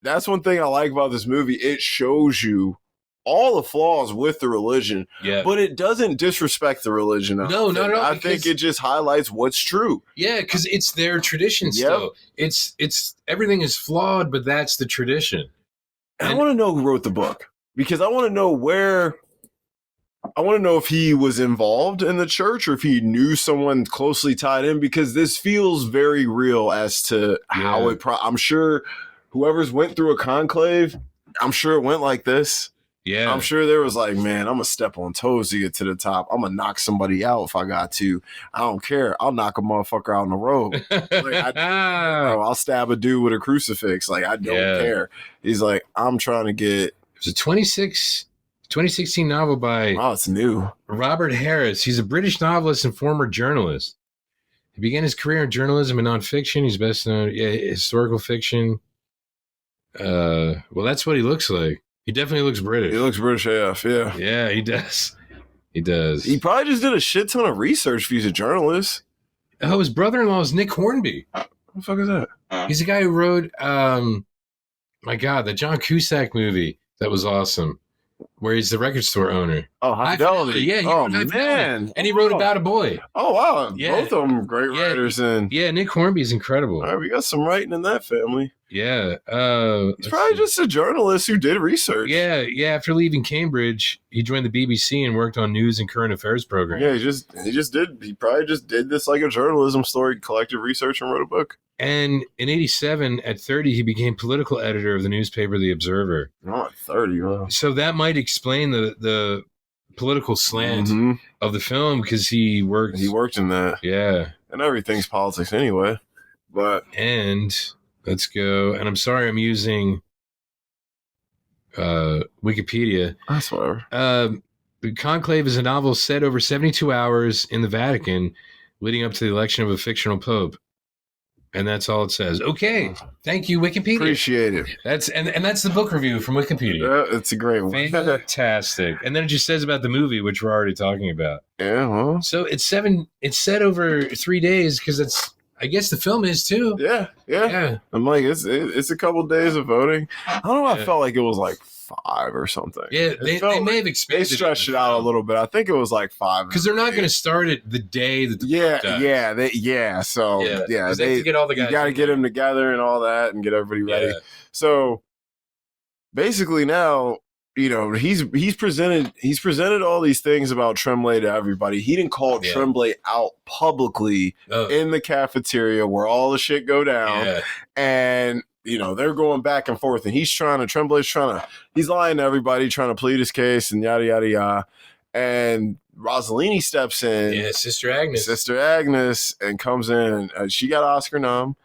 That's one thing I like about this movie. It shows you all the flaws with the religion, but it doesn't disrespect the religion. No, not at all. I think it just highlights what's true. Yeah, because it's their tradition still. It's everything is flawed, but that's the tradition. And I want to know who wrote the book, because I want to know if he was involved in the church or if he knew someone closely tied in, because this feels very real as to how it. I'm sure whoever's went through a conclave, I'm sure it went like this. Yeah, I'm sure there was like, man, I'm gonna step on toes to get to the top. I'm gonna knock somebody out if I got to. I don't care. I'll knock a motherfucker out on the road. I'll stab a dude with a crucifix. Like, I don't care. He's like, I'm trying to get. It was a 2016 novel by it's new. Robert Harris. He's a British novelist and former journalist. He began his career in journalism and nonfiction. He's best known historical fiction. Well, that's what he looks like. He definitely looks British. He looks British AF, yeah. Yeah, he does. He does. He probably just did a shit ton of research if he's a journalist. Oh, his brother-in-law is Nick Hornby. What the fuck is that? He's the guy who wrote, my God, the John Cusack movie that was awesome. where he's the record store owner. Oh, High Fidelity. Yeah. He Oh, wrote High Fidelity. man. And he wrote About a Boy. Oh, wow. Yeah. Both of them great writers. And yeah, Nick Hornby's incredible. all right, we got some writing in that family. Yeah. He's probably just a journalist who did research. Yeah. After leaving Cambridge, he joined the BBC and worked on news and current affairs programs. Yeah, he probably just did this like a journalism story, collected research, and wrote a book. And in 87, at 30, he became political editor of the newspaper The Observer. Oh, at 30, wow. So that might explain the political slant of the film, because he worked in that. Yeah. And everything's politics anyway. And let's go. And I'm sorry I'm using Wikipedia. That's whatever. The Conclave is a novel set over 72 hours in the Vatican leading up to the election of a fictional pope. And that's all it says. Okay. Thank you, Wikipedia. Appreciate it. That's the book review from Wikipedia. Yeah, it's a great one. Fantastic. And then it just says about the movie, which we're already talking about. Yeah, well. So it's set over 3 days, because it's, I guess the film is too. Yeah. I'm like, it's a couple days of voting. I don't know. I felt like it was like 5 or something. Yeah, they may have expanded. They stretched it out a little bit. I think it was like 5. Because they're not going to start it the day that the So they have to get all the guys. You got to get them together and all that, and get everybody ready. Yeah. So basically, now he's presented all these things about Tremblay to everybody. He didn't call Tremblay out publicly in the cafeteria where all the shit go down, and they're going back and forth, and he's lying to everybody, trying to plead his case, and yada yada yada. And Rossellini steps in, Sister Agnes, and comes in, and she got Oscar nom.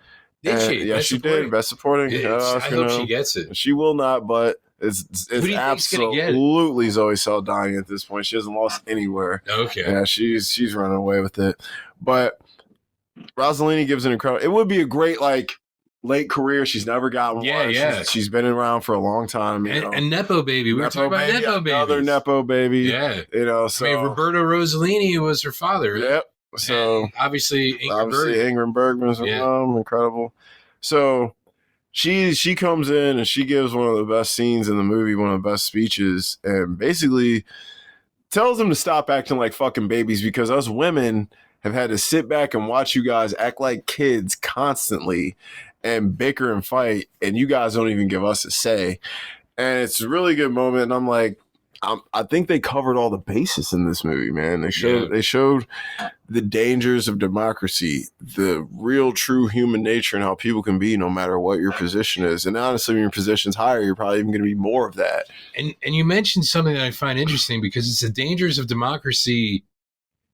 Did she? Yeah, she did. Best supporting. I hope she gets it. She will not, but it's absolutely Zoe Saldana at this point. She hasn't lost anywhere. Okay. Yeah, she's running away with it. But Rossellini gives an incredible. It would be a great late career. She's never gotten one. Yeah. She's been around for a long time. And Nepo Baby. We were talking about Nepo Baby. Another Nepo Baby. Yeah. So Roberto Rossellini was her father. Yep. So and obviously Ingrid Bergman's incredible. So she comes in and she gives one of the best scenes in the movie, one of the best speeches, and basically tells them to stop acting like fucking babies, because us women have had to sit back and watch you guys act like kids constantly and bicker and fight, and you guys don't even give us a say. And it's a really good moment. And I'm like, I think they covered all the bases in this movie, man. They showed the dangers of democracy, the real true human nature, and how people can be no matter what your position is. And honestly, when your position's higher, you're probably even going to be more of that. And you mentioned something that I find interesting, because it's the dangers of democracy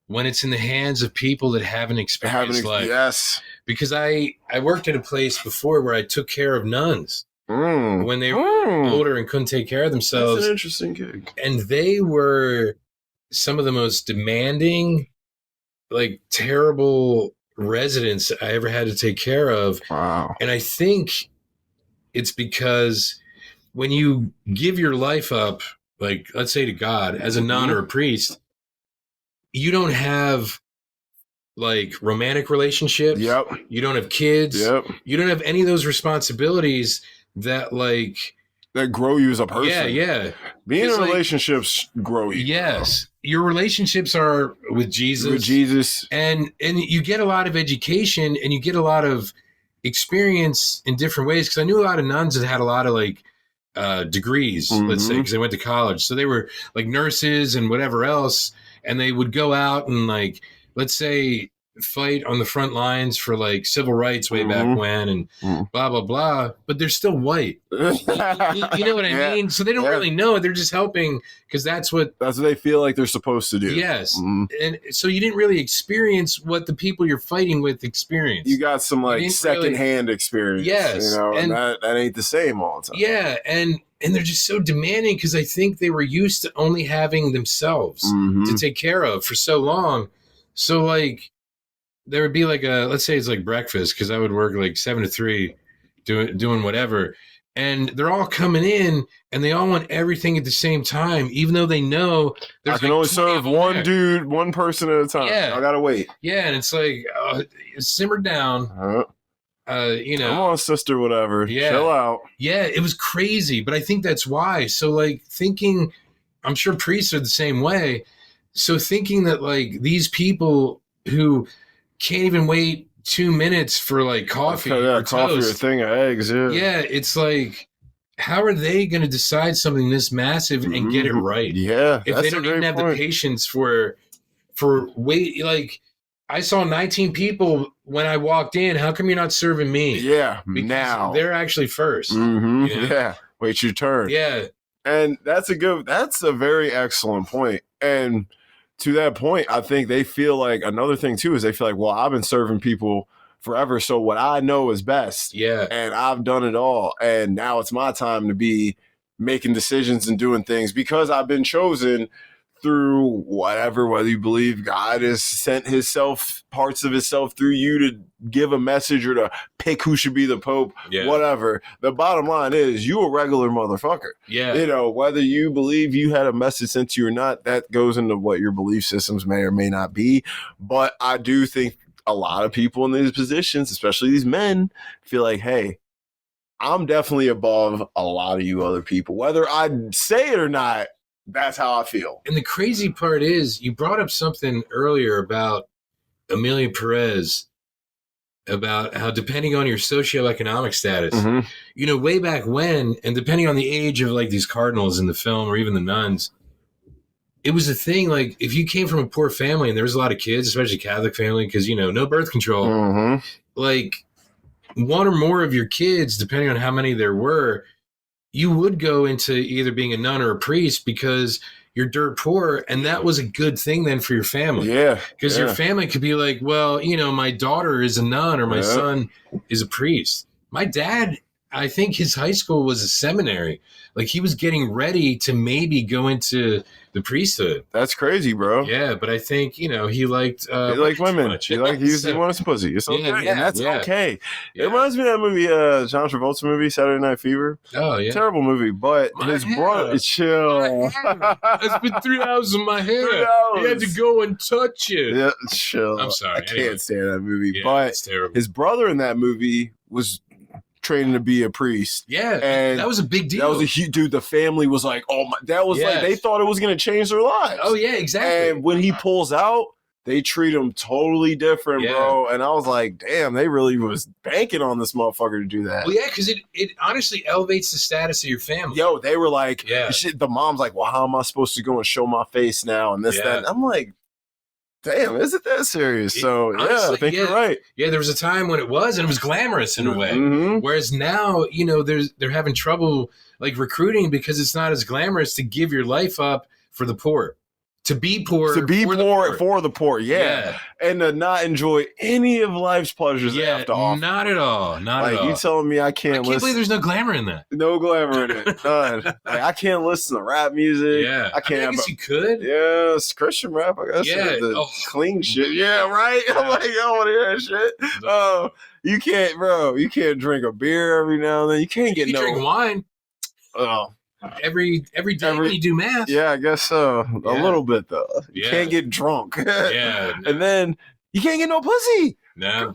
when it's in the hands of people that haven't experienced life. Yes. Because I worked at a place before where I took care of nuns. When they were older and couldn't take care of themselves. That's an interesting gig. And they were some of the most demanding, terrible residents I ever had to take care of. Wow. And I think it's because when you give your life up, let's say to God, as a nun or a priest, you don't have romantic relationships. Yep. You don't have kids. Yep. You don't have any of those responsibilities that grow you as a person. Yeah. Being in relationships grow you. Yes. Your relationships are with Jesus. And you get a lot of education, and you get a lot of experience in different ways. Because I knew a lot of nuns that had a lot of degrees, let's say, because they went to college. So they were nurses and whatever else. And they would go out and let's say, fight on the front lines for civil rights way back when, and blah blah blah, but they're still white. You know what I mean? So they don't really know. They're just helping because that's what they feel like they're supposed to do. Yes. And so you didn't really experience what the people you're fighting with experience. You got some secondhand experience. Yes. And that ain't the same all the time. Yeah. And they're just so demanding, because I think they were used to only having themselves to take care of for so long. So there would be let's say it's breakfast, because I would work 7 to 3 doing whatever. And they're all coming in, and they all want everything at the same time, even though they know I can only serve one person at a time. Yeah. I gotta wait. Yeah, and it's simmer down. Come on, sister, whatever. Yeah. Chill out. Yeah, it was crazy, but I think that's why. So thinking I'm sure priests are the same way. So thinking that like these people who can't even wait 2 minutes for like coffee or coffee toast, or a thing of eggs. yeah, it's like, how are they going to decide something this massive and get it right? Yeah, if they don't even have the patience for wait. Like, I saw 19 people when I walked in. How come you're not serving me? Yeah, because now they're actually 1st. Mm-hmm. You know? Yeah, wait your turn. Yeah, and that's a very excellent point. And to that point, I think they feel like another thing too is they feel like, well, I've been serving people forever, so what I know is best. Yeah, and I've done it all, and now it's my time to be making decisions and doing things because I've been chosen through whatever, whether you believe God has sent parts of himself through you to give a message or to pick who should be the Pope, whatever. The bottom line is you a regular motherfucker. Yeah. You know, whether you believe you had a message sent to you or not, that goes into what your belief systems may or may not be. But I do think a lot of people in these positions, especially these men, feel like, hey, I'm definitely above a lot of you other people. Whether I say it or not, that's how I feel. And the crazy part is, you brought up something earlier about Amelia Perez, about how depending on your socioeconomic status, you know, way back when, and depending on the age of like these cardinals in the film or even the nuns, it was a thing. Like, if you came from a poor family and there was a lot of kids, especially Catholic family, because, you know, no birth control, like one or more of your kids, depending on how many there were, you would go into either being a nun or a priest because you're dirt poor. And that was a good thing then for your family. Yeah. Because your family could be like, well, you know, my daughter is a nun or my son is a priest. My dad, I think his high school was a seminary. Like, he was getting ready to maybe go into the priesthood. That's crazy, bro. Yeah, but I think, you know, he liked women. He wanted some pussy. It's okay. And that's okay. Yeah. It reminds me of that movie, John Travolta movie, Saturday Night Fever. Oh, yeah. Terrible movie, but his brother, chill. It's been 3 hours in my hair. You had to go and touch it. Yeah, chill. I'm sorry. I can't stand that movie. Yeah, but it's terrible. His brother in that movie was training to be a priest. Yeah, and that was a big deal. That was a huge dude. The family was like, oh my, that was like, they thought it was going to change their lives. Oh yeah, exactly. And when he pulls out, they treat him totally different, bro. And I was like, damn, they really was banking on this motherfucker to do that. Well, yeah, because it honestly elevates the status of your family. Yo, they were like, the mom's like, well, how am I supposed to go and show my face now? And this, that. And I'm like, damn, is it that serious? So, honestly, I think you're right. Yeah, there was a time when it was, and it was glamorous in a way. Whereas now, you know, they're having trouble like recruiting because it's not as glamorous to give your life up for the poor. To be poor. To be poor for the poor, and to not enjoy any of life's pleasures after off. Not at all. Not at all. You telling me I can't believe there's no glamour in that. No glamour in it. None. Like, I can't listen to rap music. Yeah. I can't. I guess you could. Yeah, it's Christian rap, I guess. Yeah. The clean shit. Yeah, right? I'm like, I want to hear that shit. You can't, bro. You can't drink a beer every now and then. You can't get drink wine. Oh. Every day when you do math. Yeah, I guess so. A little bit, though. You can't get drunk. And then you can't get no pussy. No.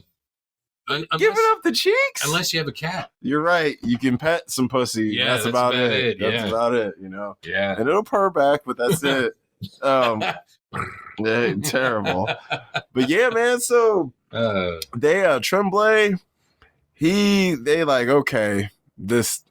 Giving up the cheeks? Unless you have a cat. You're right. You can pet some pussy. Yeah, that's about it. That's about it, you know? Yeah. And it'll purr back, but that's it. Terrible. But yeah, man, so they Tremblay, they like, okay, this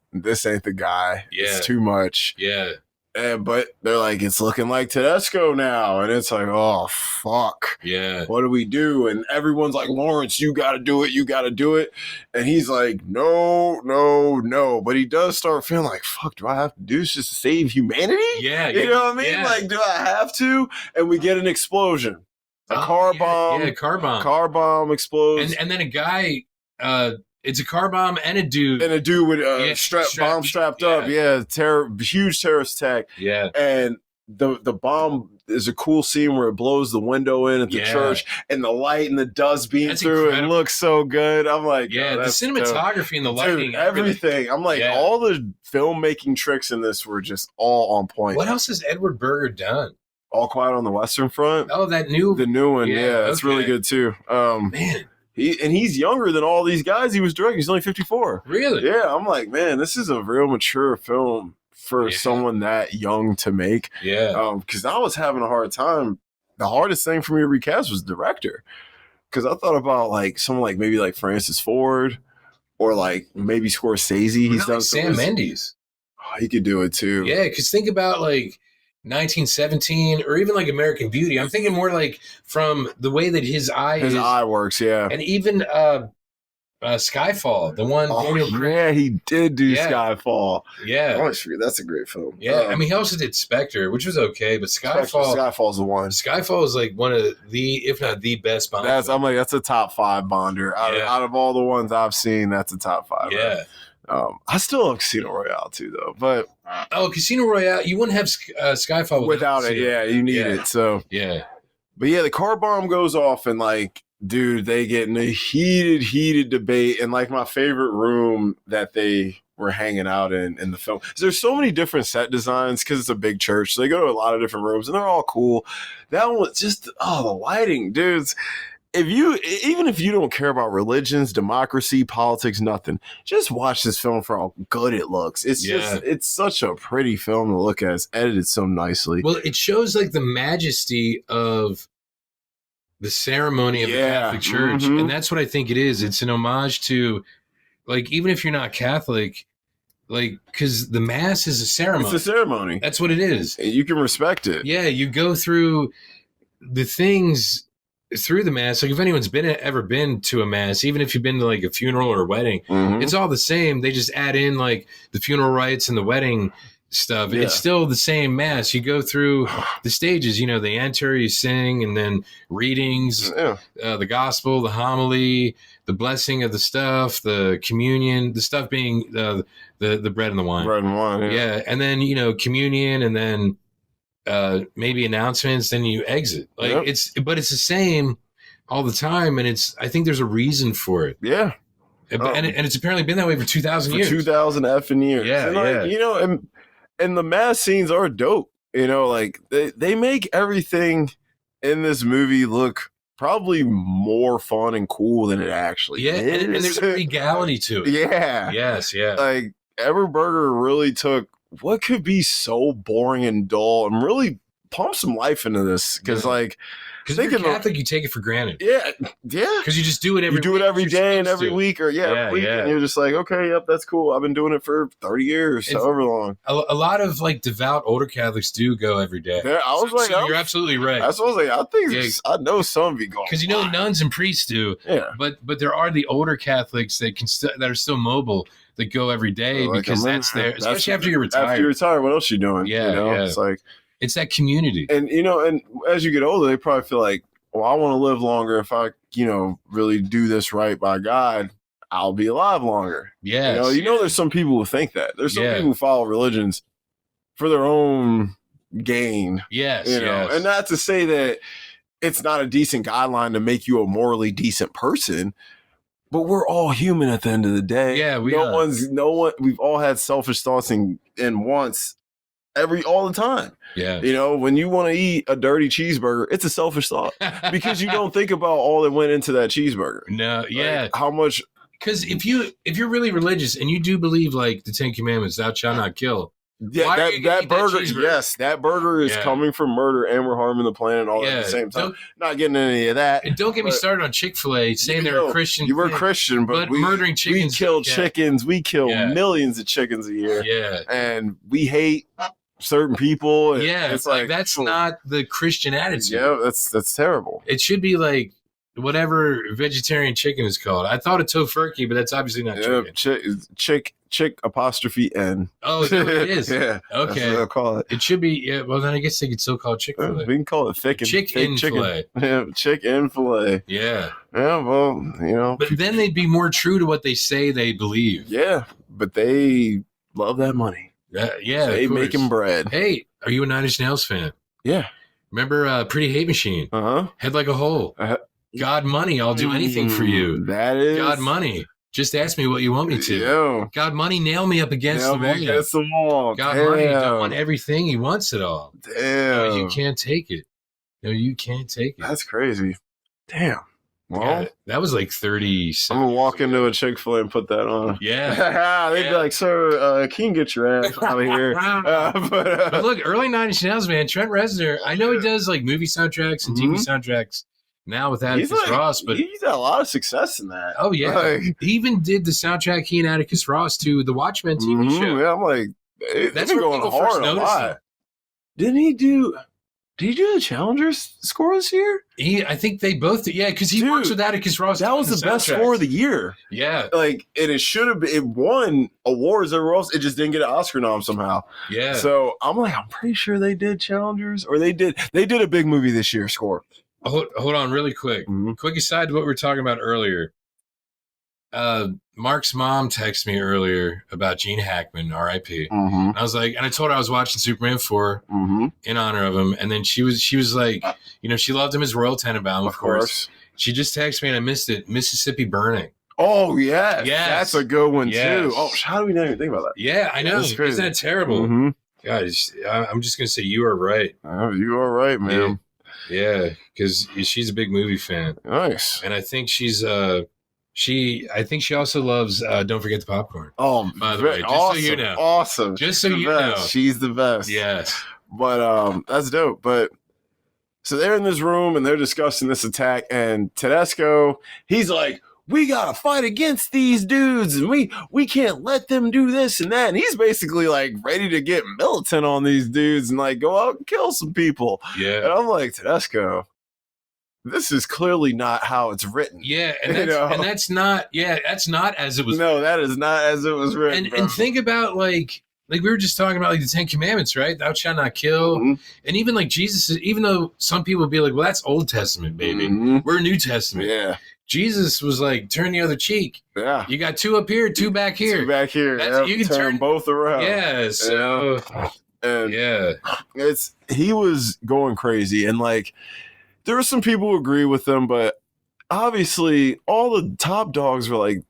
ain't the guy. Yeah. It's too much. Yeah. But they're like, it's looking like Tedesco now. And it's like, oh, fuck. Yeah. What do we do? And everyone's like, Lawrence, you got to do it. You got to do it. And he's like, no. But he does start feeling like, fuck, do I have to do this just to save humanity? Yeah. You know what I mean? Yeah. Like, do I have to? And we get an explosion. A car bomb. Yeah, car bomb. Car bomb explodes. And then a guy... it's a car bomb and a dude. And a dude with bomb strapped up. Yeah, huge terrorist attack. Yeah. And the bomb is a cool scene where it blows the window in at the church and the light and the dust beam through it. It looks so good. I'm like, the cinematography and the lighting. Dude, everything. I'm like, all the filmmaking tricks in this were just all on point. What else has Edward Berger done? All Quiet on the Western Front. Oh, the new one. Yeah, that's really good too. Man. He's younger than all these guys he was directing. He's only 54. Really? Yeah, I'm like, man, this is a real mature film for someone that young to make. Yeah. Because I was having a hard time. The hardest thing for me to recast was director. Because I thought about like someone like maybe like Francis Ford or like maybe Scorsese. He's done Sam Mendes. Oh, he could do it too. Yeah, because think about like 1917 or even like American Beauty. I'm thinking more like from the way that his eye works, yeah. And even Skyfall, the one. Yeah, he did do Skyfall. Yeah, I always forget that's a great film. Yeah, I mean, he also did Spectre, which was okay, but Skyfall's the one. Skyfall is like one of the, if not the best Bond. That's a top 5 Bonder out of all the ones I've seen. That's a top 5. Yeah. Right? I still love Casino Royale too, though. But Casino Royale, you wouldn't have Skyfall without it. Yeah, you need it. So yeah, but yeah, the car bomb goes off, and like, dude, they get in a heated debate in like my favorite room that they were hanging out in the film. There's so many different set designs because it's a big church. So they go to a lot of different rooms, and they're all cool. That one was just the lighting, dudes. Even if you don't care about religions, democracy, politics, nothing, just watch this film for how good it looks. It's such a pretty film to look at. It's edited so nicely. Well, it shows like the majesty of the ceremony of the Catholic Church. Mm-hmm. And that's what I think it is. It's an homage to, like, even if you're not Catholic, like, because the Mass is a ceremony. It's a ceremony. That's what it is. And you can respect it. Yeah, you go through the things through the Mass. Like if anyone's ever been to a Mass, even if you've been to like a funeral or a wedding, it's all the same. They just add in like the funeral rites and the wedding stuff. It's still the same Mass. You go through the stages, they enter, you sing, and then readings, the gospel, the homily, the blessing of the stuff, the communion, the stuff being the bread and the wine. Bread and wine, yeah. And then, communion, and then maybe announcements, then you exit. Like but it's the same all the time, and I think there's a reason for it. Yeah. And it's apparently been that way for 2,000 years. 2,000 effing years. Yeah, and and the Mass scenes are dope. Like they make everything in this movie look probably more fun and cool than it actually is. And there's a regality to it. Yeah. Yes, yeah. Like Everett Berger really took what could be so boring and dull and really pump some life into this. Because if you're Catholic, you take it for granted. Yeah. Because you just do it every week. You do it every day and every week, or every week, yeah. And you're just like, okay, yep, that's cool. I've been doing it for 30 years, however long. A lot of like devout older Catholics do go every day. Yeah, you're absolutely right. That's what I was like. I think I know some be going. Because nuns and priests do. Yeah. But there are the older Catholics that that are still mobile that go every day because that's there, especially after you're retired. After you retire, what else you doing? Yeah. It's like. It's that community. And, and as you get older, they probably feel like, well, I want to live longer. If I, really do this right by God, I'll be alive longer. Yeah. There's some people who think that. There's some people who follow religions for their own gain. Yes. And not to say that it's not a decent guideline to make you a morally decent person, but we're all human at the end of the day. Yeah, we've all had selfish thoughts and wants all the time. Yeah. When you want to eat a dirty cheeseburger, it's a selfish thought because you don't think about all that went into that cheeseburger. No, yeah. Like how much? Because if you're really religious and you do believe like the 10 Commandments, thou shalt not kill. Yeah, that burger. That burger is coming from murder, and we're harming the planet all at the same time. Not getting any of that. And don't get me started on Chick-fil-A saying they're a Christian. You were Christian, but murdering chickens. We kill chickens. We kill millions of chickens a year. Yeah, and we hate certain people. It's like that's not the Christian attitude. Yeah, that's terrible. It should be like whatever vegetarian chicken is called. I thought of tofurkey, but that's obviously not chicken. Chick apostrophe N. Oh, is that what it is? Yeah. Okay. That's what they'll call it. It should be. Yeah. Well, then I guess they could still call it Chick-fil-A. We can call it thick and chicken fillet. Yeah, chicken fillet. Yeah. Yeah. Well, But then they'd be more true to what they say they believe. Yeah, but they love that money. Yeah. They making bread. Hey, are you a Nine Inch Nails fan? Yeah. Remember Pretty Hate Machine? Head Like a Hole. God Money, I'll do anything for you. That is God Money. Just ask me what you want me to. Yo. God Money, nail me up against the wall. God Money, don't want everything. He wants it all. Damn. No, you can't take it. No, you can't take it. That's crazy. Damn. Well, God, that was like 37. I'm gonna walk into a Chick-fil-A and put that on. Yeah. They'd be like, "Sir, can you get your ass out of here?" But look, early 90s Chanel's, man. Trent Reznor. I know he does like movie soundtracks and TV soundtracks now with Atticus Ross, but he's had a lot of success in that. Oh yeah, Like, he even did the soundtrack. He and Atticus Ross to the Watchmen TV show. Yeah, I'm like, that's been where going people first hard a noticed lot. him. Didn't he do? Did he do the Challengers score this year? I think they both did. Yeah, because he works with Atticus Ross. That was the best score of the year. Yeah. Like, and it should have been, it won awards everywhere else. It just didn't get an Oscar nom somehow. Yeah. So I'm like, I'm pretty sure they did Challengers, or they did a big movie this year score. Hold on really quick. Quick aside to what we were talking about earlier. Mark's mom texted me earlier about Gene Hackman, R.I.P. I was like, and I told her I was watching Superman 4 in honor of him. And then she was like, you know, she loved him as Royal Tenenbaum, of course. She just texted me and I missed it. Mississippi Burning. Oh, yeah. That's a good one, too. Oh, how do we not even think about that? Yeah, I know. Isn't that terrible? God, I'm just going to say you are right. You are right, man. Yeah, because she's a big movie fan. Nice. And I think she's I think she also loves Don't Forget the Popcorn. Oh, by the way, just awesome, so you know. Awesome. Just so you know. She's the best. Yes. But that's dope. But so they're in this room and they're discussing this attack, and Tedesco, he's like, we gotta fight against these dudes, and we can't let them do this and that. And he's basically like ready to get militant on these dudes and like go out and kill some people. Yeah. And I'm like, Tedesco, this is clearly not how it's written. Yeah, and that's not as it was. No, that is not as it was written. And think about like we were just talking about like the 10 Commandments, right? Thou shalt not kill. And even like Jesus, even though some people would be like, well, that's Old Testament, baby. We're New Testament. Yeah. Jesus was like, turn the other cheek. Yeah. You got 2 up here, 2 back here. 2 back here. You can turn both around. Yeah. So, and yeah. He was going crazy. And like, there were some people who agree with him, but obviously all the top dogs were like,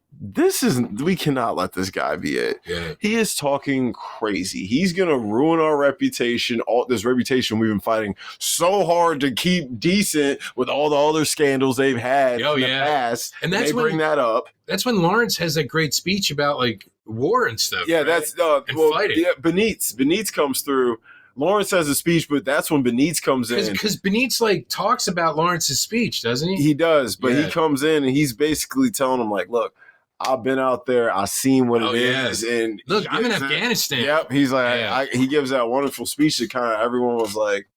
we cannot let this guy be it. Yeah. He is talking crazy. He's going to ruin our reputation, all this reputation we've been fighting so hard to keep decent with all the other scandals they've had in the past. And that's when bring that up. That's when Lawrence has that great speech about like war and stuff. Yeah, right? that's fighting. Yeah, Benitez comes through. Lawrence has a speech, but that's when Benitez comes in. Because Benitez like talks about Lawrence's speech, doesn't he? He does, but he comes in and he's basically telling him like, look, I've been out there. I've seen what it is. And look, I'm in Afghanistan. Yep. He's like, he gives that wonderful speech that kind of everyone was like,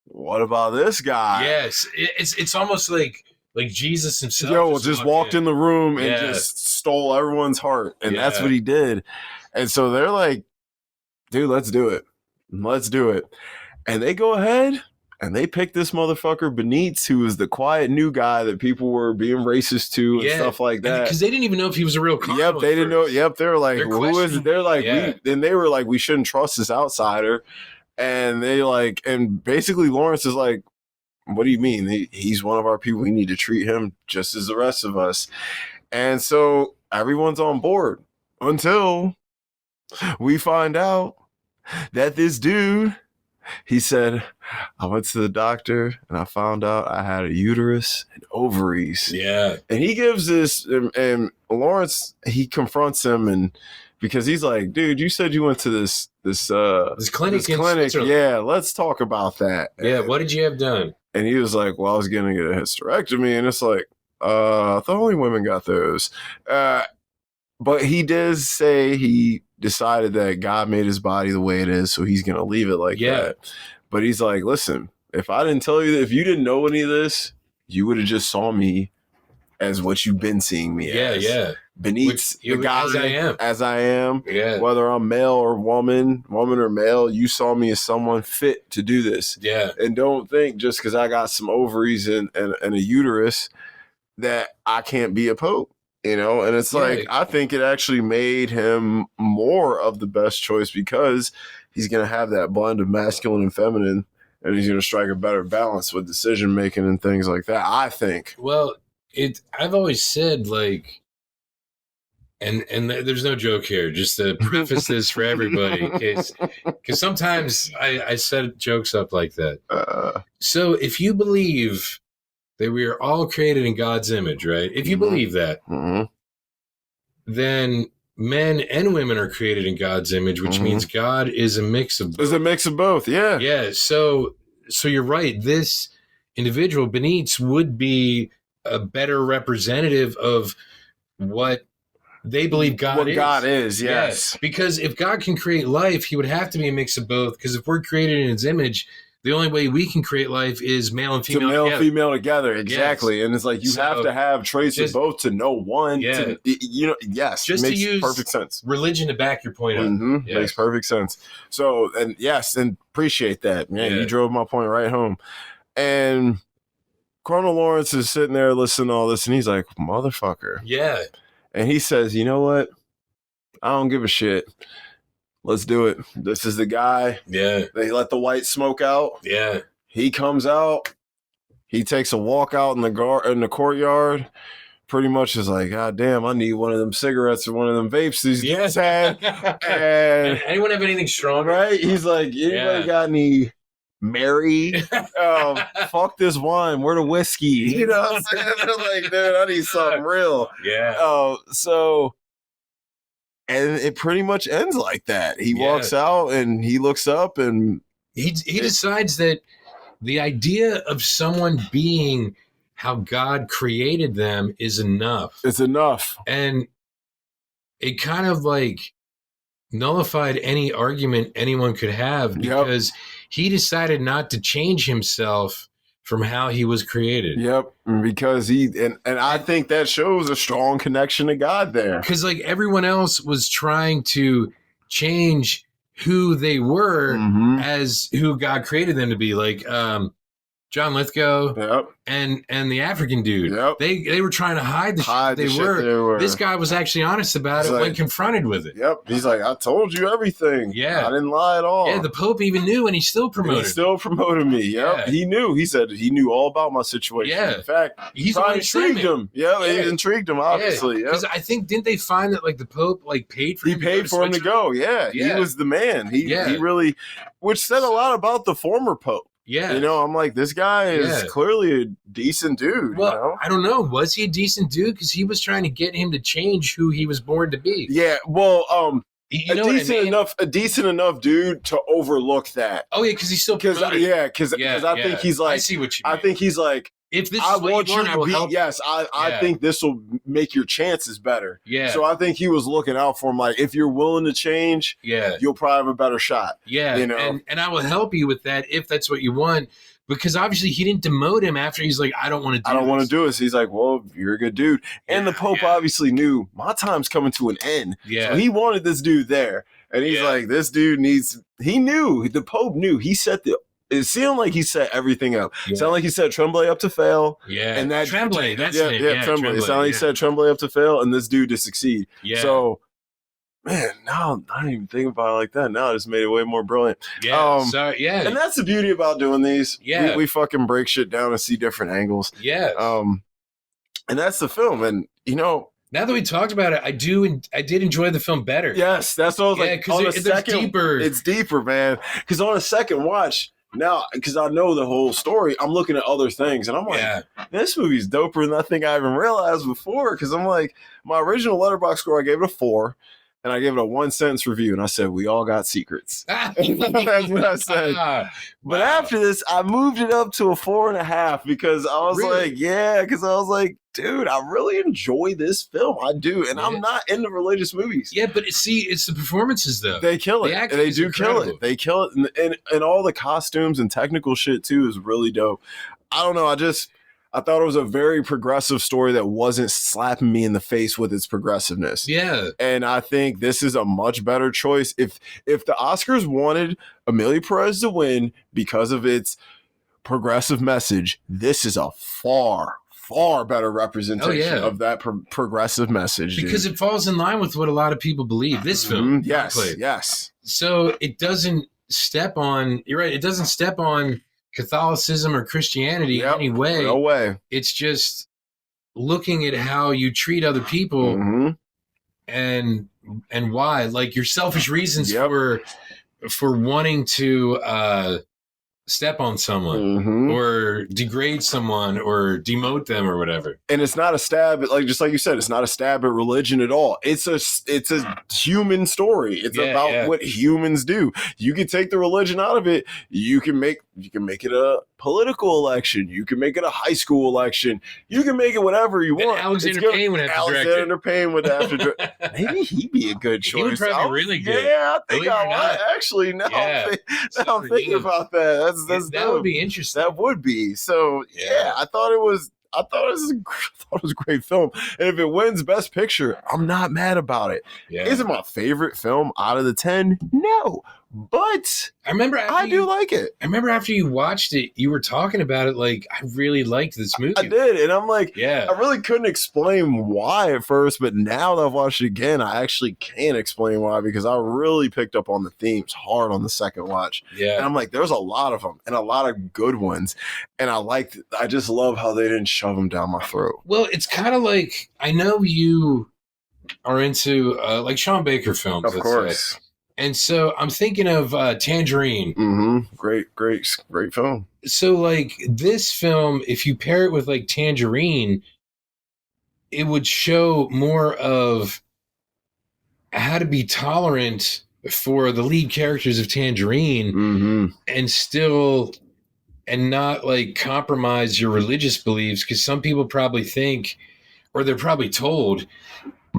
what about this guy? Yes. It's almost like Jesus himself. Just walked in the room and just stole everyone's heart. And that's what he did. And so they're like, dude, let's do it. Let's do it. And they go ahead and they pick this motherfucker Benitez, who is the quiet new guy that people were being racist to and stuff like that. Because they didn't even know if he was a real colonel. Yep, they didn't know. Yep, they were like, who is it? They're like, they were like, we shouldn't trust this outsider. And they like, and basically Lawrence is like, what do you mean? He's one of our people. We need to treat him just as the rest of us. And so everyone's on board until we find out that this dude, he said, I went to the doctor and I found out I had a uterus and ovaries. Yeah. And he gives this, and Lawrence, he confronts him, and because he's like, dude, you said you went to this clinic. Yeah, let's talk about that. Yeah, what did you have done? And he was like, well, I was going to get a hysterectomy. And it's like, I thought only women got those. But he does say he decided that God made his body the way it is, so he's going to leave it like that. But he's like, listen, if I didn't tell you that, if you didn't know any of this, you would have just saw me as what you've been seeing me as. Yeah. Beneath the guy as I am. Yeah. Whether I'm male or woman or male, you saw me as someone fit to do this. Yeah. And don't think just because I got some ovaries and a uterus that I can't be a pope. You know, and it's like, I think it actually made him more of the best choice because he's going to have that blend of masculine and feminine, and he's going to strike a better balance with decision making and things like that, I think. Well, I've always said, like, and there's no joke here, just to preface this for everybody, because sometimes I set jokes up like that. So if you believe that we are all created in God's image, right? If you Mhm. believe that, Mhm. then men and women are created in God's image, which Mhm. means God is a mix of both. There's a mix of both. Yeah. Yeah, so you're right. This individual, Benitez, would be a better representative of what they believe God What is. God is, yes. Yeah, because if God can create life, he would have to be a mix of both. Because if we're created in his image, the only way we can create life is male and female male together. and female together, exactly. Yes. And it's like you have to have traits of both to know one. Yeah. Yes, just makes to use perfect sense. Religion to back your point up. Mm-hmm. Yes. Makes perfect sense. So, and yes, and appreciate that. Man, you drove my point right home. And Colonel Lawrence is sitting there listening to all this, and he's like, motherfucker. Yeah. And he says, you know what? I don't give a shit. Let's do it. This is the guy. Yeah. They let the white smoke out. Yeah. He comes out. He takes a walk out in the courtyard. Pretty much is like, God damn, I need one of them cigarettes or one of them vapes these guys had. And anyone have anything strong? Right? He's like, anybody got any Mary? Fuck this wine. Where the whiskey? You know what I'm saying? They're like, dude, I need something real. Yeah. And it pretty much ends like that. He walks out and he looks up and he decides that the idea of someone being how God created them is enough. It's enough. And it kind of like nullified any argument anyone could have because he decided not to change himself from how he was created. Yep. Because and I think that shows a strong connection to God there. Because like everyone else was trying to change who they were as who God created them to be. Like John Lithgow and the African dude. They were trying to hide the shit they were. This guy was actually honest about it when confronted with it. He's like, I told you everything. I didn't lie at all. Yeah, the Pope even knew and he still promoted me. He knew. He said he knew all about my situation. Yeah. In fact, he's intrigued him. He intrigued him, obviously. Because I think, didn't they find that like the Pope like paid for him? He paid for him to go. Yeah. He was the man. He really, which said a lot about the former Pope. Yeah. You know, I'm like, this guy is clearly a decent dude. Well, you know? I don't know. Was he a decent dude? Because he was trying to get him to change who he was born to be. Yeah. Well, you know a decent enough dude to overlook that. Oh, yeah, because he's still promoted. Because I think he's like, I see what you mean. I think he's like, if this I is what want you you want, I to will be. help. Yes, I think this will make your chances better. Yeah. So I think he was looking out for him. Like, if you're willing to change, you'll probably have a better shot. Yeah. You know, and I will help you with that if that's what you want. Because obviously he didn't demote him after he's like, I don't want to do this. I don't want to do this. He's like, well, you're a good dude. And the Pope obviously knew my time's coming to an end. Yeah. So he wanted this dude there. And he's like, this dude he knew. The Pope knew. He set it seemed like he set everything up. It sounded like he set Tremblay up to fail. Yeah. And that Tremblay, that's it. Yeah, Tremblay. It sounded like he set Tremblay up to fail and this dude to succeed. Yeah. So, man, now I don't even think about it like that. Now I just made it way more brilliant. Yeah. And that's the beauty about doing these. Yeah. We fucking break shit down and see different angles. Yeah. And that's the film. And, you know, now that we talked about it, I did enjoy the film better. Yes, that's what I was like. Because it's deeper, man. Because on a second watch, now, because I know the whole story, I'm looking at other things, and I'm like, this movie's doper than I think I even realized before. Because I'm like, my original Letterboxd score, I gave it a 4, and I gave it a 1-sentence review, and I said, we all got secrets. That's what I said. But after this, I moved it up to a 4.5 because I was like, dude, I really enjoy this film. I do. And I'm not into religious movies. Yeah, but it's the performances, though. They kill it. They do kill it. They kill it. And all the costumes and technical shit, too, is really dope. I don't know. I thought it was a very progressive story that wasn't slapping me in the face with its progressiveness. Yeah. And I think this is a much better choice. If the Oscars wanted Amelia Perez to win because of its progressive message, this is a far better representation of that progressive message. Because it falls in line with what a lot of people believe. This film. Yes. So it doesn't step on, you're right, it doesn't step on Catholicism or Christianity in any way. No way. It's just looking at how you treat other people and why, like your selfish reasons for wanting to step on someone Mm-hmm. or degrade someone or demote them or whatever. And it's not a stab at, like, just like you said, it's not a stab at religion at all. It's a human story. It's about what humans do. You can take the religion out of it. You can make it a political election. You can make it a high school election. You can make it whatever you want. Alexander Payne would have to direct it. Alexander Payne would have to direct it. Maybe he'd be a good choice. He would probably be really good. Yeah, I think I might. Actually, now I'm thinking about that. That would be interesting. That would be. So yeah, I thought it was a great film. And if it wins Best Picture, I'm not mad about it. Yeah. Is it my favorite film out of the 10? No. But I do like it. I remember after you watched it, you were talking about it like, I really liked this movie. I did. And I'm like, I really couldn't explain why at first, but now that I've watched it again, I actually can explain why, because I really picked up on the themes hard on the second watch. Yeah. And I'm like, there's a lot of them and a lot of good ones. And I just love how they didn't shove them down my throat. Well, it's kind of like, I know you are into like Sean Baker films. Of course. And so I'm thinking of Tangerine. Mm-hmm. Great film. So like this film, if you pair it with like Tangerine, it would show more of how to be tolerant for the lead characters of Tangerine and not like compromise your religious beliefs. Because some people probably think, or they're probably told,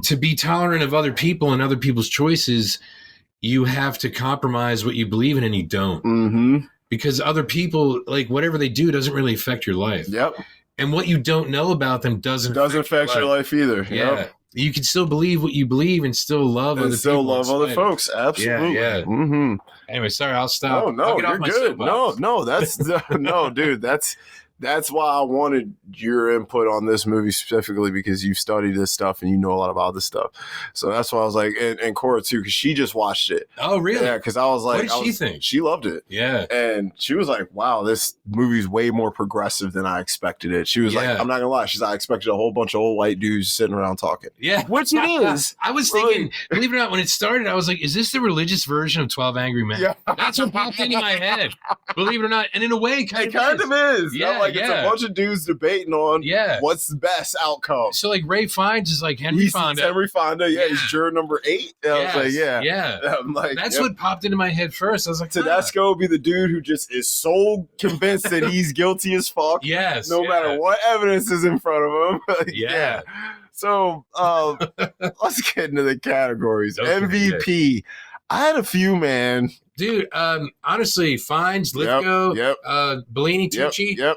to be tolerant of other people and other people's choices, you have to compromise what you believe in, and you don't. Mm-hmm. Because other people, like, whatever they do doesn't really affect your life. Yep. And what you don't know about them doesn't affect your life either. Yeah. Yep. You can still believe what you believe and still love other people. Still love other folks. Absolutely. Yeah. Mm-hmm. Anyway, sorry, I'll stop. Oh, no, you're good. That's why I wanted your input on this movie specifically, because you've studied this stuff and you know a lot about this stuff. So that's why I was like, and Cora too, because she just watched it. Oh, really? Yeah, because I was like, what did she think? She loved it. Yeah. And she was like, wow, this movie's way more progressive than I expected it. She was like, I'm not going to lie. She's like, I expected a whole bunch of old white dudes sitting around talking. Yeah. Which it is. I was thinking, believe it or not, when it started, I was like, is this the religious version of 12 Angry Men? Yeah. That's what popped into my head. Believe it or not. And in a way, it kind of is. Yeah. It's a bunch of dudes debating on what's the best outcome. So like Ray Fiennes is like Henry Fonda. Henry Fonda, he's juror number 8. And I was like, I'm like, that's what popped into my head first. I was like, Tedesco would be the dude who just is so convinced that he's guilty as fuck. Yes. No matter what evidence is in front of him. So let's get into the categories. Okay, MVP. I had a few, man. Dude, honestly, Fiennes, Lithgow, Bellini, Tucci,